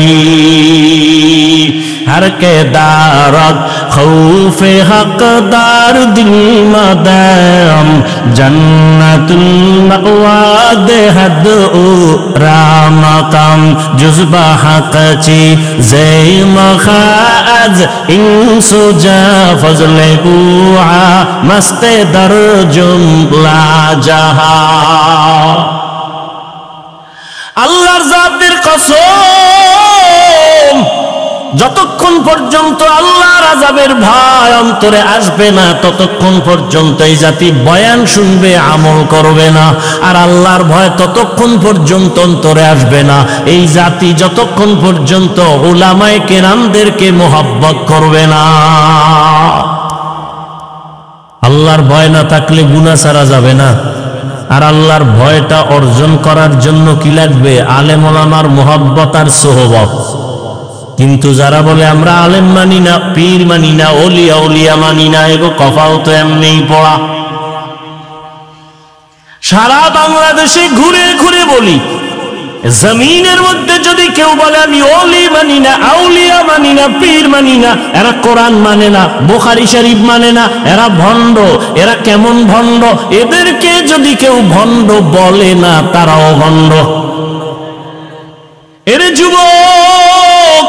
हर के दारक खौफे हकदार दिल मदाम, जन्नतुल मअवा देहद ओ रामकम, जुज़बा हक़ची ज़े मखाज इंसु जा फज़ले बुआ मस्ते दर जुमला जहा। আল্লাহর জাতের কসম, যতক্ষণ পর্যন্ত আল্লাহর আযাবের ভয় অন্তরে আসবে না, ততক্ষণ পর্যন্ত এই জাতি বয়ান শুনবে, আমল করবে না। আর আল্লাহর ভয় ততক্ষণ পর্যন্ত অন্তরে আসবে না, এই জাতি যতক্ষণ পর্যন্ত উলামায়ে কেরামদেরকে মোহাব্বত করবে না। আল্লাহর ভয় না থাকলে গুনাহ ছাড়া যাবে না। আর আল্লাহর ভয়টা অর্জন করার জন্য কি লাগবে? আলেম ওলামার মোহাব্বত আর সোহবত। কিন্তু যারা বলে আমরা আলেম মানি না, পীর মানি না, ওলিয়া উলিয়া মানি না, এগো কপাল তো এমনিই পড়া। সারা বাংলাদেশে ঘুরে ঘুরে বলি, জমিনের মধ্যে যদি কেউ বলে আমি ওলি মানি না, আউলিয়া মানি না, পীর মানি না, এরা কোরআন মানে না, বুখারী শরীফ মানে না, এরা ভণ্ড। এরা কেমন ভণ্ড? এদেরকে যদি কেউ ভণ্ড বলে না, তারাও ভণ্ড। এরে যুবক,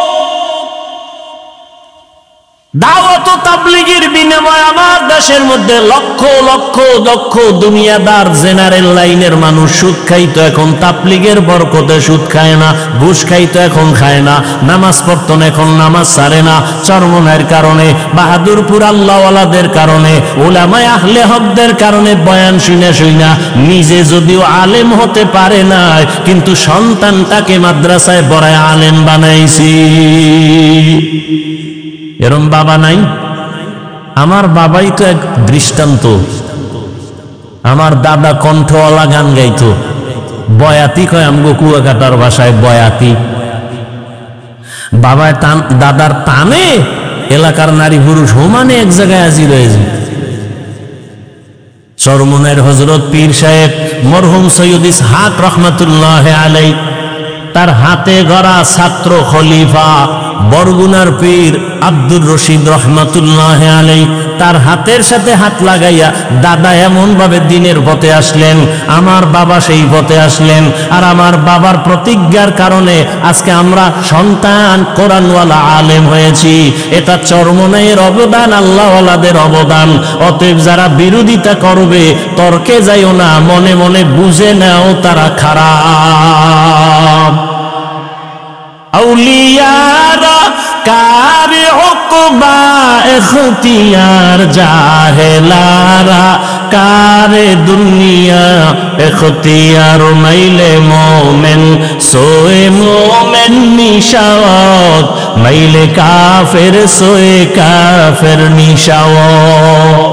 দাওয়াত ও তাবলীগের বিনিময়ে আমার দেশের মধ্যে লক্ষ লক্ষ দক্ষ দুনিয়াদার জেনারেল লাইনের মানুষ সুদ খাইতো, এখন তাবলীগের বরকতে সুদ খায় না। ঘুষ খাইতো, এখন খায় না। নামাজ পড়তো না, এখন নামাজ ছাড়ে না। চরমনের কারণে, বাহাদুরপুর আল্লাহওয়ালাদের কারণে, উলামায়ে আহলে হকদের কারণে বয়ান শুনে শুনা নিজে যদিও আলেম হতে পারে না, কিন্তু সন্তানটাকে মাদ্রাসায় পড়ায় আলেম বানাইছি। এরম বাবা নাই? আমার বাবাই তো এক দৃষ্টান্ত। আমার দাদা কণ্ঠওয়ালা গান গাইতো, বয়াতি কয় আমগো কুয়াকাটার ভাষায় বয়াতি। বাবা দাদার টানে এলাকার নারী পুরুষ সমানে এক জায়গায় হাজির হয়েছে। চরমনের হযরত পীর সাহেব মরহুম সৈয়দ ইসহাক রহমাতুল্লাহ আলাইহি তার হাতে গড়া ছাত্র খলিফা বরগুনার পীর আব্দুর রশিদ রহমাতুল্লাহ আলাইহি তার হাতের সাথে হাত লাগাইয়া দাদা এমন ভাবে দিনের পথে আসলেন, আমার বাবা সেই পথে আসলেন, আর আমার বাবার প্রতিজ্ঞার কারণে আজকে আমরা সন্তান কোরআনওয়ালা আলেম হয়েছি। এটা চরমনাইয়ের অবদান, আল্লাহওয়ালাদের অবদান। অতএব যারা বিরোধিতা করবে তর্কে যাইও না, মনে মনে বুঝে নাও তারা খারাপ। আউলিয়ারা কারে উকবা ইখতিয়ার, জাহেলারা কারে দুনিয়া ইখতিয়ার। মাইলে মোমেন সোয়ে মোমেন নিশাওয়াত, মাইলে কাফের সোয়ে কাফের নিশাওয়াত।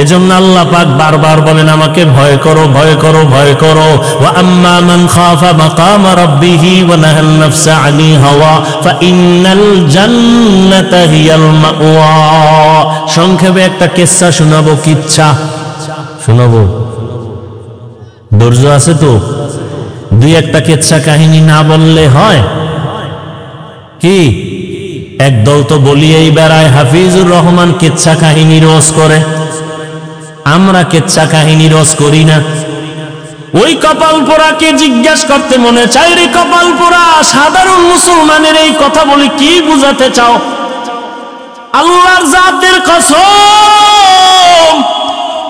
এজন্য আল্লাহ পাক বারবার বলেন আমাকে ভয় করো, ভয় করো, ভয় করো। ওয়া আম্মা মান খাফা মাকামা রাব্বিহি ওয়া নাহান নাফসা আনিল হাওয়া ফাইন্নাল জান্নাতা হিয়াল মাওয়া। সংক্ষেপে একটা কিসসা শোনাবো, কিচ্ছা শোনাবো, ধৈর্য আছে তো? দুই একটা কিচ্ছা কাহিনী না বললে হয় কি? একদল তো বলিয়েই বেড়ায় হাফিজুর রহমান কিচ্ছা কাহিনী রোজ করে, আমরা কিচ্ছা কাহিনী রস করি না। ওই কপাল পোড়াকে জিজ্ঞেস করতে মনে চাই, রে কপাল পোড়া, সাধারণ মুসলমানের এই কথা বলে কি বুঝাতে চাও? আল্লাহর জাতের কসম,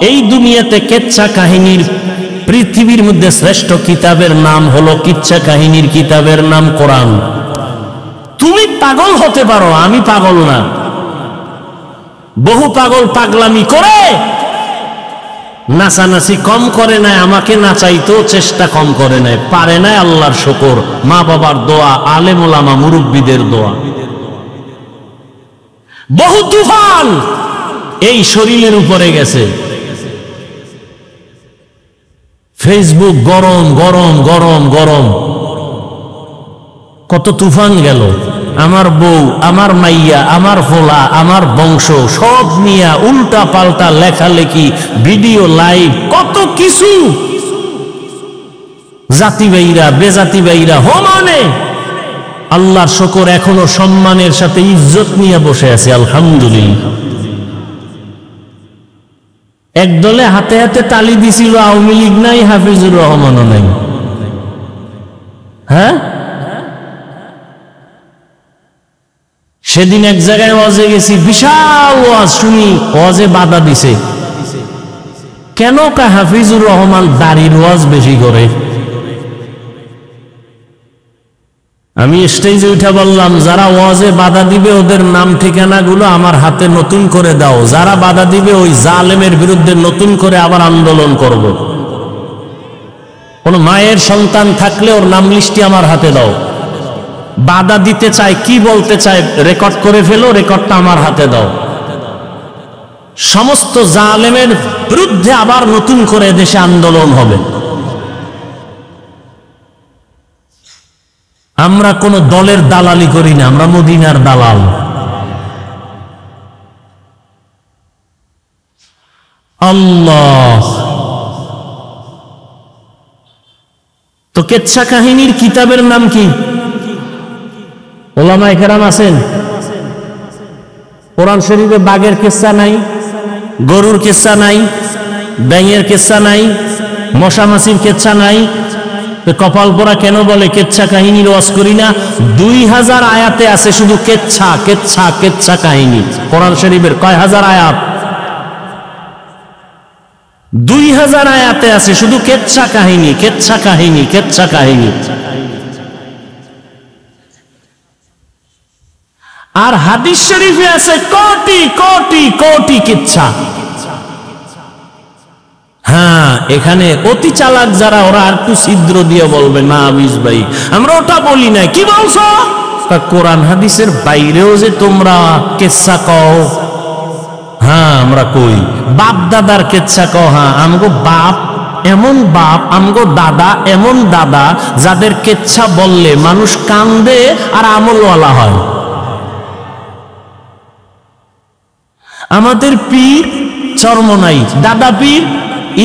এই দুনিয়াতে কিচ্ছা কাহিনীর পৃথিবীর মধ্যে শ্রেষ্ঠ কিতাবের নাম হলো কিচ্ছা কাহিনীর কিতাবের নাম কোরআন। তুমি পাগল হতে পারো, আমি পাগল না। বহু পাগল পাগলামি করে, নাচানাচি কম করে নাই, আমাকে নাচাইতেও চেষ্টা কম করে নাই, পারে নাই। আল্লাহর শুকর, মা বাবার দোয়া, আলেম ওলামা মুরব্বীদের দোয়া। বহু তুফান এই শরীরের উপরে গেছে। ফেসবুক গরম গরম গরম গরম, কত তুফান গেল। আমার বউ, আমার মাইয়া, আমার ফোলা, আমার বংশ সব নিয়ে উল্টা পাল্টা লেখালেখি, ভিডিও লাইভ, কত কিছু। জাতি ভাইরা বেজাতি ভাইরা মানে আল্লাহর শুকর, এখনো সম্মানের সাথে ইজ্জত নিয়ে বসে আছে, আলহামদুলিল্লাহ। একদলে হাতে হাতে তালি দিছিল, আওয়ামী লীগ নাই, হাফিজুর রহমানও নাই। হ্যাঁ, সেদিন এক জায়গায় ওয়াজে গেছি, বিশাল ওয়াজ শুনি, ওয়াজে বাধা দিছে কেন? কা হাফিজুর রহমান দাড়ির ওয়াজ বেশি করে। আমি স্টেজে উঠে বললাম, যারা ওয়াজে বাধা দিবে ওদের নাম ঠিকানা গুলো আমার হাতে নতুন করে দাও, যারা বাধা দিবে ওই জালেমের বিরুদ্ধে নতুন করে আবার আন্দোলন করব। কোন মায়ের সন্তান থাকলে ওর নাম লিস্টি আমার হাতে দাও। বাধা দিতে চায়, কি বলতে চায় রেকর্ড করে ফেলো, রেকর্ডটা আমার হাতে দাও। সমস্ত জালেমের বিরুদ্ধে আবার নতুন করে দেশে আন্দোলন হবে। আমরা কোন দলের দালালি করি না, আমরা মদিনার দালাল। আল্লাহ। তো কিচ্ছা কাহিনীর কিতাবের নাম কি? ওলামায়ে কেরাম আছেন। কোরআন শরীফে বাঘের কিচ্ছা নাই, গরুর কিচ্ছা নাই, ব্যাঙের কিচ্ছা নাই, মশা মাছির কিচ্ছা নাই। কপাল পোড়া কেন বলে কিচ্ছা কাহিনীর ওয়াজ করি না? 2000 আয়াতে আছে শুধু কিচ্ছা কিচ্ছা কিচ্ছা কাহিনী। কোরআন শরীফের কয় হাজার আয়াত? 2000 আয়াতে আছে শুধু কিচ্ছা কাহিনী কিচ্ছা কাহিনী কিচ্ছা কাহিনী। আর হাদিস শরীফে আছে কোটি কোটি কোটি কিচ্ছা। হ্যাঁ, এখানে অতি চালাক যারা, ওরা আর একটু ছিদ্র দিয়ে বলবে, না আবিস ভাই আমরা ওটা বলি না। কি বলছো? কোরআন হাদিসের বাইরেও যে তোমরা কিচ্ছা কও। হ্যাঁ, আমরা কই। বাপ দাদার কিচ্ছা কও। হ্যাঁ, আমগো বাপ এমন বাপ, আমগো দাদা এমন দাদা, যাদের কিচ্ছা বললে মানুষ কান্দে আর আমলওয়ালা হয়। আমাদের পীর চরমনাই, দাদা পীর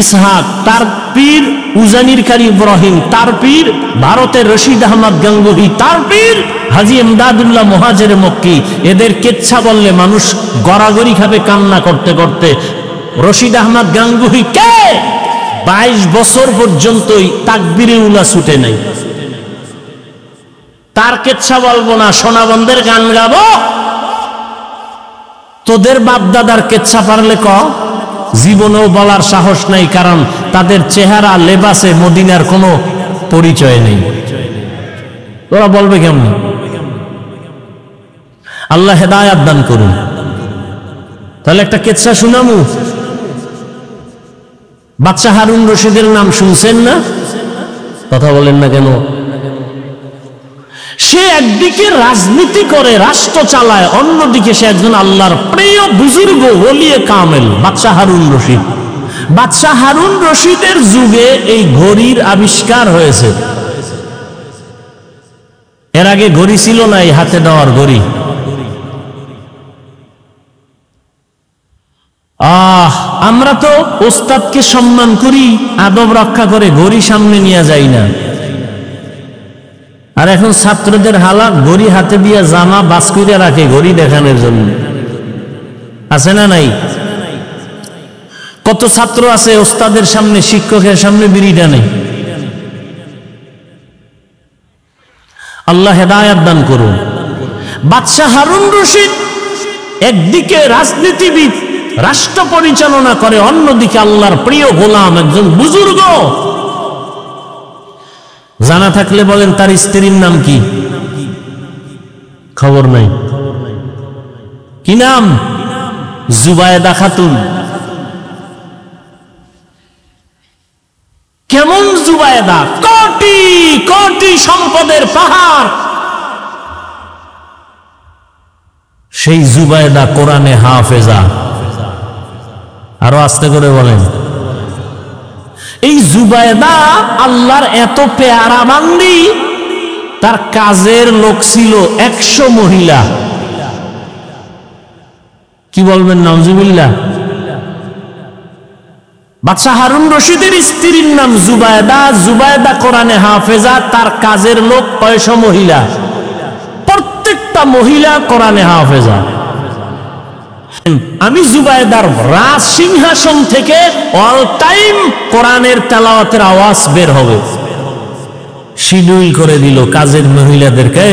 ইসহাক, তার পীর উজানির কারি ইব্রাহিম, তার পীর ভারতের রশিদ আহমদ গাঙ্গুহি, তার পীর হাজী ইমদাদুল্লাহ মুহাজির মক্কি। এদের কেচ্ছা বললে মানুষ গড়াগড়ি খাবে কান্না করতে করতে। রশিদ আহমদ গাঙ্গুহি কে 22 বছর পর্যন্তই তাকবীরে উলা ছুটে নাই। তার কেচ্ছা বলবো না, সোনাবন্ধের গান গাবো? তোদের বাপ দাদার কেচ্ছা পারলে ক। জীবনেও বলার সাহস নাই, কারণ তাদের চেহারা লেবাসে মদিনার কোনো পরিচয় নেই। তোরা বলবে কেমন? আল্লাহ হেদায়াত দান করুন। তাহলে একটা কেচ্ছা শুনামু। বাদশাহ হারুন রশিদের নাম শুনছেন না? কথা বলেন না কেন? সে একদিকে রাজনীতি করে, রাষ্ট্র চালায়, অন্যদিকে সে একজন আল্লাহর প্রিয় বুজুর্গ ওলিয়ে কামেল, বাদশাহ হারুন রশিদ। বাদশাহ হারুন রশিদের যুগে এই ঘড়ির আবিষ্কার হয়েছে। এর আগে ঘড়ি ছিল না, এই হাতে দেওয়ার ঘড়ি। আমরা তো ওস্তাদকে সম্মান করি, আদব রক্ষা করে ঘড়ি সামনে নিয়ে যাই না। আর এখন ছাত্রদের হালাত, ঘড়ি হাতে দিয়ে জামা বাস করে রাখে ঘড়ি দেখানোর জন্য। আছে না নাই? কত ছাত্র আছে ওস্তাদের সামনে, শিক্ষকের সামনে বিড়ি টানে। আল্লাহ হেদায়াত দান করুন। বাদশাহ হারুন রশিদ একদিকে রাজনীতিবিদ, রাষ্ট্র পরিচালনা করে, অন্যদিকে আল্লাহর প্রিয় গোলাম, একজন বুজুর্গ। জানা থাকলে বলেন তার স্ত্রীর নাম কি? খবর নাই। কি নাম? জুবায়েদা খাতুন। কেমন জুবায়েদা? কোটি কোটি সম্পদের পাহাড়। সেই জুবায়েদা কোরআনে হাফেজা। আরো আস্তে করে বলেন। এই জুবায়েদা আল্লাহর এত পেয়ারা বান্দি, তার কাজের লোক ছিল 100 মহিলা। কি বলবেন নাউজুবিল্লাহ? বাদশাহ হারুন রশিদের স্ত্রীর নাম জুবায়েদা। জুবায়েদা কোরআনে হাফেজা, তার কাজের লোক 100 মহিলা। প্রত্যেকটা মহিলা কোরআনে হাফেজা। আমি জুবায়েদার রাজ সিংহাসন থেকে অল টাইম কোরআনের তেলাওয়াতের আওয়াজ বের হবে। শিডিউল করে দিল কাজের মহিলাদেরকে,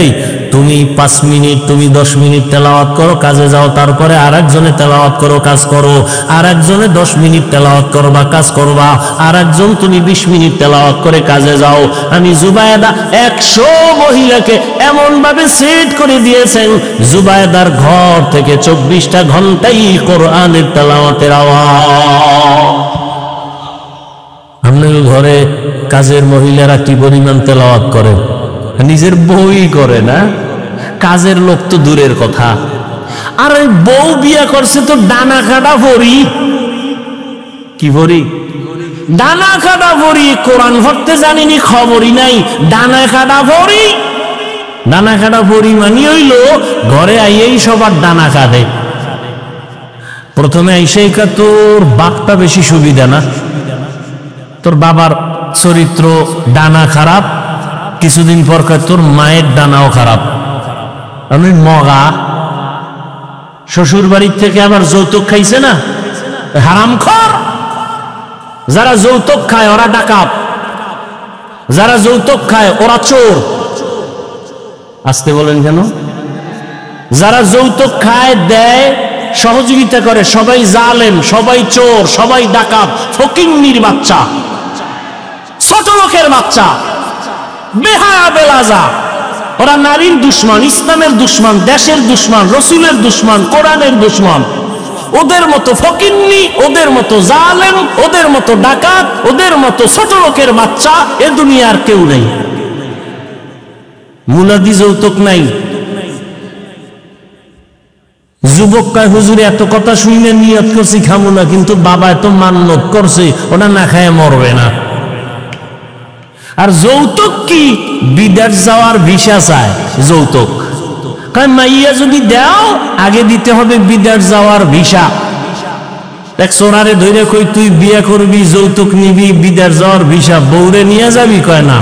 তুমি 5 মিনিট, তুমি 10 মিনিট তেলাওয়াত করো, কাজে যাও। তারপরে আর একজনে তেলাওয়াত করো, কাজ করো। আর একজনে 10 মিনিট তেলাওয়াত করবা, কাজ করবা। আর একজন তুমি 20 মিনিট তেলাওয়াত করে কাজে যাও। আমি জুবায়েদা 100 মহিলাকে এমন ভাবে সেট করে দিয়েছেন, জুবায়েদার ঘর থেকে 24টা ঘন্টাই কোরআনের তেলাওয়াতের আওয়াজ। আপনার ঘরে কাজের মহিলারা কি পরিমাণ তেলাওয়াত করে? নিজের বউই করে না, কাজের লোক তো দূরের কথা। আর ওই বউ বিয়া করছে তো ডানা কাটা ভরি। কি ভরি? ডানা কাটা ভরি। কোরআন পড়তে জানিনি, খবরই নাই, ডানা কাটা ভরি। ডানা কাটা ভরি মানে হইল ঘরে আইয়েই সবার ডানা কাটে। প্রথমে আইসাই কা তোর বাপটা বেশি সুবিধা না, তোর বাবার চরিত্র ডানা খারাপ। কিছুদিন পর তোর মায়ের ডানাও খারাপ। আমি মগা শ্বশুর বাড়ির থেকে আবার যৌতুক খাইছে না, হারামখোর। যারা যৌতুক খায় ওরা ডাকাত, যারা যৌতুক খায় ওরা চোর। আসতে বলেন কেন? যারা যৌতুক খায়, দেয়, সহযোগিতা করে, সবাই জালেম, সবাই চোর, সবাই ডাকাত, ফকিন্নির বাচ্চা, ছোট লোকের বাচ্চা, বেহায়া বেলাজা। ওরা নারীর দুশ্মন, ইসলামের দুশ্মন, দেশের দুশ্মন, রসুলের দুশ্মন, কোরআনের দুশ্মন। ওদের মতো ফকিন্নি, ওদের মতো জালেম, ওদের মতো ডাকাত, ওদের মতো ছোট লোকের বাচ্চা এ দুনিয়ার কেউ নেই। মুলাদি যৌতুক নাই। যুবক কয় হুজুর এত কথা শুনে নিয়ত করছি খামু না, কিন্তু বাবা এত মান্যত করছে, ওটা না খায় মরবে না। আর যৌতুক কি? বিদেশ যাওয়ার ভিসা চায় যৌতুক। কয় মাইয়া যদি দাও, আগে দিতে হবে বিদেশ যাওয়ার ভিসা। এক সোনারে ধরে কই তুই বিয়ে করবি, যৌতুক নিবি, বিদেশ যাওয়ার ভিসা, বউরে নিয়ে যাবি? কয় না,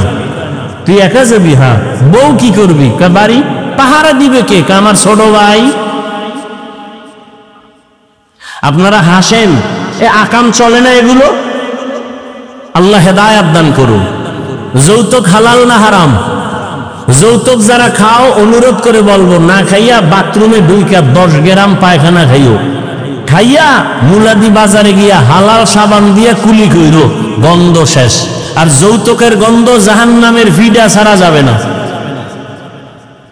তুই একা যাবি। হ্যাঁ, বউ কি করবি? কয় বাড়ি পাহারা দিবে কে? আমার ছোট ভাই। আপনারা হাসেন, এ আকাম চলে না এগুলো? আল্লাহ হেদায়াত দান করুন। যৌতুক হালাল না হারাম? যৌতুক যারা খাও, অনুরোধ করে বলবো, না খাইয়া বাথরুমে 2 কাপ 10 গ্রাম পায়খানা খাইও, খাইয়া মুলাদি বাজারে গিয়া হালাল সাবান দিয়া কুলি কইরো, গন্ধ শেষ। আর যৌতুকের গন্ধ জাহান্নামের ফিডা ছাড়া যাবে না।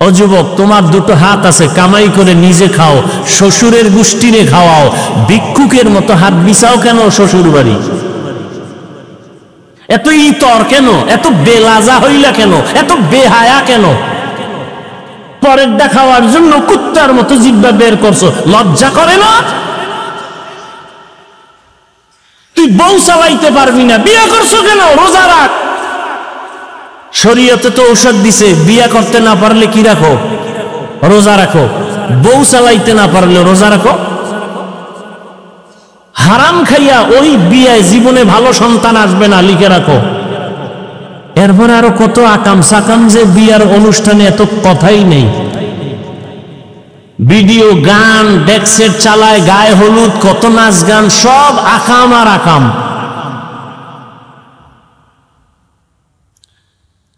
ও যুবক, তোমার 2টো হাত আছে, কামাই করে নিজে খাও, শ্বশুরের গোষ্ঠীরে খাওয়াও। ভিক্ষুকের মতো হাত বিছাও কেন শ্বশুর বাড়ি? এত ইতর কেন? এত বেলাজা হইলা কেন? এত বেহায়া কেন? পরের দেখাওয়ার জন্য কুত্তার মতো জিহ্বা বের করছো, লজ্জা করে না? তুই বউ চালাইতে পারবি না, বিয়ে করছো কেন? রোজা রাখ। শরীয়তে তো ঔষধ দিছে, বিয়ে করতে না পারলে কি রাখো? রোজা রাখো। বউ চালাইতে না পারলে রোজা রাখো। হারাম খাইয়া ওই বিয়ায় জীবনে ভালো সন্তান আসবে না, লিখে রাখো। এরপরে আরো কত আকাম সাকাম, যে বিয়ার অনুষ্ঠানে এত কথাই নেই। ভিডিও, গান, ডেকসেট চালায়, গায়ে হলুদ, কত নাচ গান, সব আকাম আর আকাম।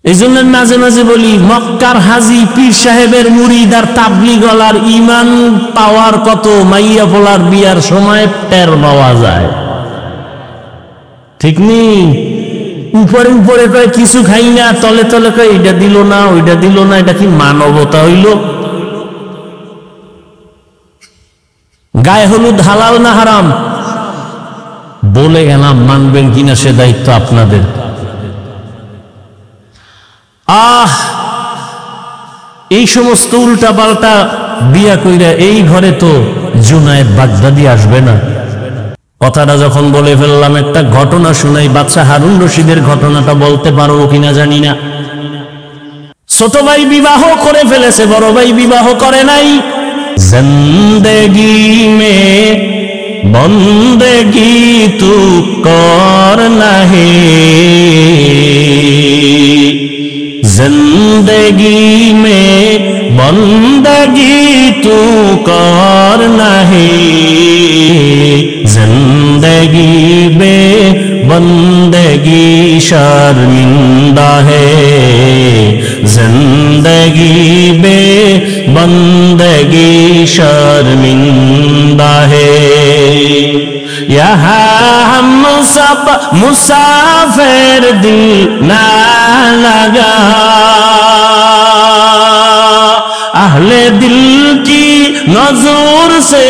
এই জন্য মাঝে মাঝে বলি, মক্কার হাজি, পীর সাহেবের মুরিদ আর তাবলিগলার ইমান পাওয়ার কত মাইয়া পোলার বিয়ার সময় টের পাওয়া যায়। ঠিক নেই? উপরে উপরে কয় কিছু খাই না, তলে তলে কয় এটা দিল না, ওইটা দিল না। এটা কি মানবতা হইল? গায়ে হলুদ হালাল না হারাম? বলে গেলাম, মানবেন কিনা সে দায়িত্ব আপনাদের। এই সমস্ত উল্টা পাল্টা বিয়া কইরা এই ঘরে তো জুনায়েদ বাগদাদি আসবে না। কথাটা যখন বলে ফেললাম, একটা ঘটনা শুনাই। বাদশা হারুন রশিদের ঘটনাটা বলতে পারবো কিনা জানি না। ছোট ভাই বিবাহ করে ফেলেছে, বড় ভাই বিবাহ করে নাই। জিন্দেগি মে বন্দেগি তু করনা হে, जिंदगी में बंदगी तू करना है, जिंदगी में बंदगी शर्मिंदा है, जिंदगी में बंदगी शर्मिंदा है। यहाँ हम सब मुसाफिर, दिल ना लगा, अहले दिल की नजर से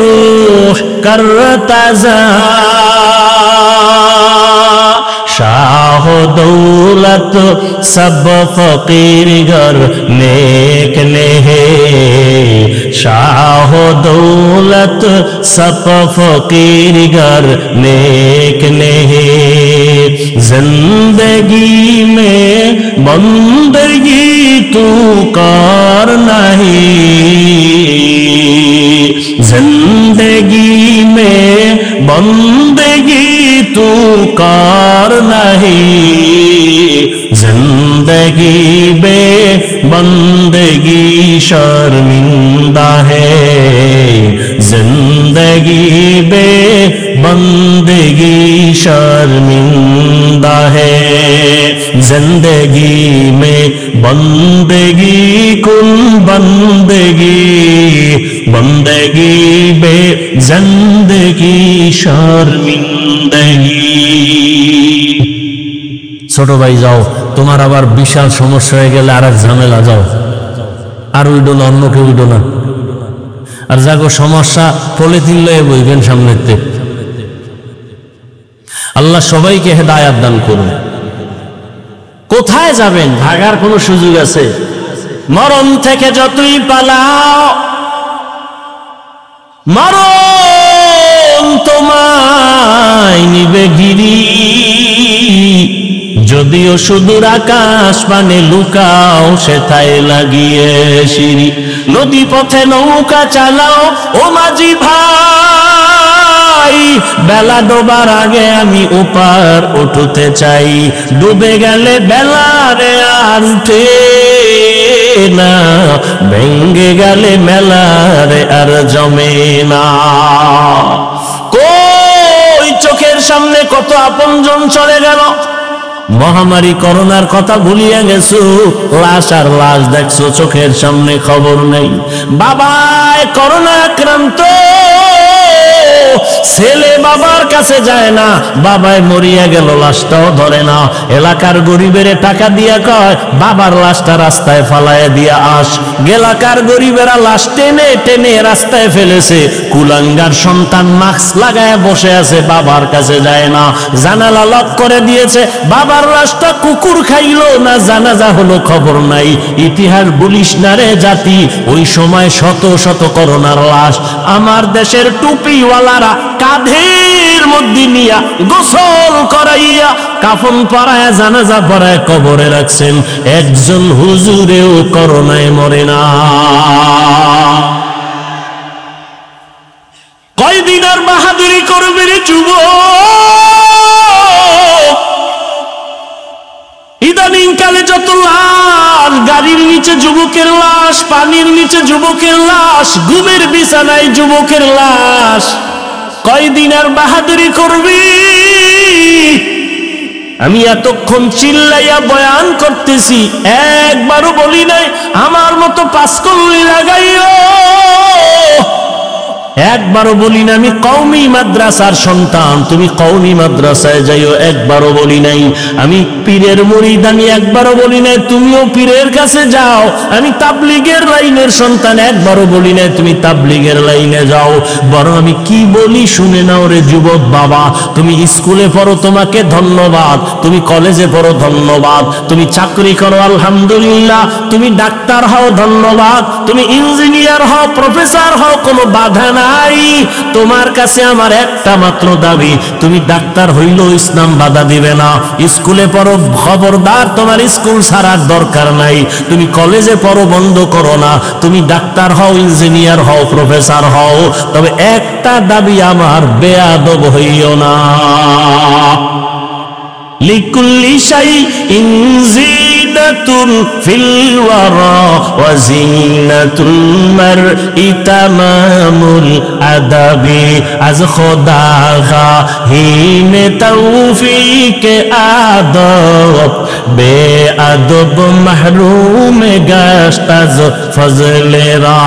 रूह करता जा, शाह दौलत सब फकीर घर नेक नेहे, शाह दौलत सब फकीर घर नेक नेहे, जिंदगी में बंदगी तू करना है, जिंदगी में बंदगी तू करना है, जिंदगी बे बंदगी शर्मिंदा है, जिंदगी बे बंदगी शर्मिंदा है, जिंदगी में बंदगी कुल बंदगी, बंदगी बे जिंदगी शर्मिंदगी। ছোট ভাই যাও, তোমার আবার বিশাল সমস্যা হয়ে গেলে আর এক ঝামেলা, যাও আর উইডো না, অন্য কেউ উইডো না। আর যাগো সমস্যা পলিথিন লয়ে বইবেন সামনেতে। আল্লাহ সবাইকে হেদায়াত দান করুন। কোথায় যাবেন? ভাগার কোনো সুযোগ আছে? মরণ থেকে যতই পালাও, মরণ তোমায় নিবে গিরি, যদিও সুদূর আকাশ পানে লুকাও, সেথায় লাগিয়ে সিঁড়ি। নদী পথে নৌকা চালাও ও মাঝি ভাই, বেলা ডোবার আগে আমি ওপার উঠতে চাই, ডুবে গেলে বেলারে আর উঠে না, ভেঙ্গে গেলে মেলারে আর জমে না। কই চোখের সামনে কত আপনজন চলে গেল, মহামারী করোনার কথা ভুলিয়ে গেছো, লাশ আর লাশ দেখছো, চোখের সামনে খবর নেই। বাবায় করোনা আক্রান্ত, ছেলে বাবার কাছে যায় না, বাবায় মরিয়া গেল লাশটাও ধরে না। এলাকার গরিবের টাকা দিয়া কয় বাবার লাশটা রাস্তায় ফালায় দিয়া আস। এলাকার গরিবেরা লাশ টেনে টেনে রাস্তায় ফেলেছে, কুলাঙ্গার সন্তান মাস্ক লাগায় বসে আছে, বাবার কাছে যায় না। জানালা লক করে দিয়েছে, বাবার লাশটা কুকুর খাইলো না জানাজা হলো খবর নাই। ইতিহাস বলিস না রে জাতি, ওই সময় শত শত করোনার লাশ আমার দেশের টুপিওয়ালারা কাঁধের মধ্যে নিয়া গোসল করাইয়া কাফন পরায়া জানাজা পরায় কবরে রাখছেন, একজন হুজুরেও করোনায় মরে না। কয়দিন আর বাহাদুরি করবে রে যুবক? ইদানিং কালে যত লাশ, গাড়ির নিচে যুবকের লাশ, পানির নিচে যুবকের লাশ, ঘুমের বিছানায় যুবকের লাশ, কয়দিন আর বাহাদুরি করবি? আমি এতক্ষণ চিল্লাইয়া বয়ান করতেছি, একবারও বলি নাই আমার মতো পাঁচকল্লি লাগাইও, একবারও বলি না আমি কওমি মাদ্রাসার সন্তান তুমি কওমি মাদ্রাসায় যাইও, একবারও বলি নাই আমি পীরের মুরিদ, আমি একবারও বলি নাই তুমিও পীরের কাছে যাও, আমি তাবলীগের লাইনের সন্তান, একবারও বলি নাই তুমি তাবলীগের লাইনে যাও। বরং আমি কি বলি শুনে নাও রে যুবক বাবা, তুমি স্কুলে পড়ো তোমাকে ধন্যবাদ, তুমি কলেজে পড়ো ধন্যবাদ, তুমি চাকরি করো আলহামদুলিল্লাহ, তুমি ডাক্তার হও ধন্যবাদ, তুমি ইঞ্জিনিয়ার হও, প্রফেসর হও, কোনো বাধা নাই। তোমার কাছে আমার একটা মাত্র দাবি, তুমি ডাক্তার হইলেও ইসলাম বাধা দিবে না। স্কুলে পড়ো, খবরদার তোমার স্কুল ছাড়ার দরকার নাই, তুমি কলেজে পড়ো, বন্ধ করো না, তুমি ডাক্তার হও, ইঞ্জিনিয়ার হও, প্রফেসর হও, তবে একটা দাবি আমার, বেয়াদব হইও না। লিকুল্লি শাইইন জিনাতুন ফিল ওয়ারা ওয়া জিনাতুল মারই তামামুল আদাবি, আজ খোদা গাহিনে তৌফিক আদব, বেআদব মাহরুম গাশত আজ ফজলে রা।